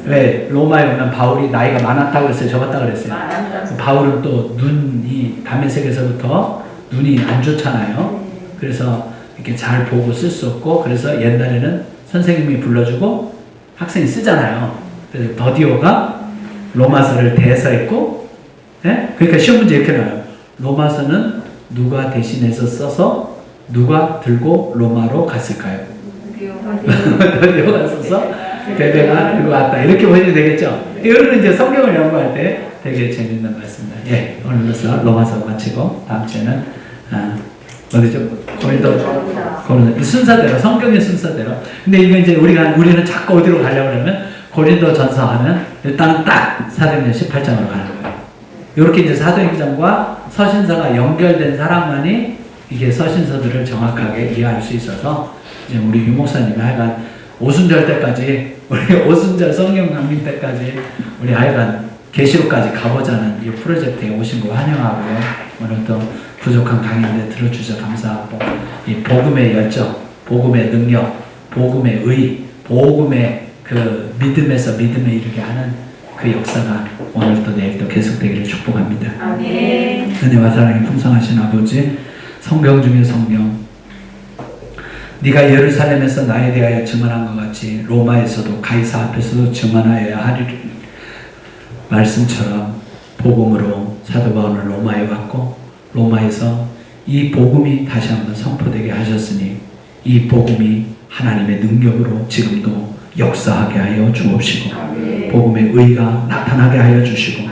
왜? 로마에 오면 바울이 나이가 많았다고 그랬어요? 적었다고 그랬어요? 바울은 또 눈이 다메섹에서부터 눈이 안 좋잖아요. 그래서 이렇게 잘 보고 쓸 수 없고, 그래서 옛날에는 선생님이 불러주고 학생이 쓰잖아요. 그래서 더디오가 로마서를 대서했고, 네? 그러니까 시험 문제 이렇게 나와요. 로마서는 누가 대신해서 써서 누가 들고 로마로 갔을까요? 더디오가 써서 베베가 들고 왔다. 이렇게 보시면 되겠죠? 이거는 이제 성경을 연구할 때 되게 재밌는 말씀입니다. 예, 오늘로서 로마서 마치고 다음 주에는 어디죠? 고린도 순서대로, 성경의 순서대로. 근데 이거 이제 우리는 자꾸 어디로 가려고 그러면 고린도 전서 하면 일단 딱 사도행전 18장으로 가는 거예요. 이렇게 이제 사도행전과 서신서가 연결된 사람만이 이게 서신서들을 정확하게 이해할 수 있어서 이제 우리 유목사님이 하여간 오순절 때까지, 우리 오순절 성경 강림 때까지 우리 하여간 계시록까지 가보자는 이 프로젝트에 오신 거 환영하고요. 오늘 또 부족한 강의인데 들어주셔서 감사하고, 이 복음의 열정, 복음의 능력, 복음의 의, 복음의 그 믿음에서 믿음에 이르게 하는 그 역사가 오늘도 내일도 계속되기를 축복합니다. 아멘. 은혜와 사랑이 풍성하신 아버지, 성경 중에 성경, 네가 예루살렘에서 나에 대하여 증언한 것 같이 로마에서도 가이사 앞에서도 증언하여야 하리니 말씀처럼 복음으로 사도 바울은 로마에 왔고 로마에서 이 복음이 다시 한번 선포되게 하셨으니 이 복음이 하나님의 능력으로 지금도 역사하게 하여 주옵시고 복음의 의가 나타나게 하여 주시고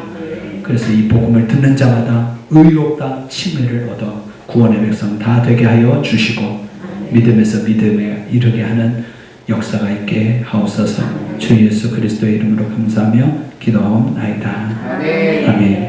그래서 이 복음을 듣는 자마다 의롭다 칭의를 얻어 구원의 백성 다 되게 하여 주시고 믿음에서 믿음에 이르게 하는 역사가 있게 하옵소서. 주 예수 그리스도의 이름으로 감사하며 기도하옵나이다. 아멘. 아멘.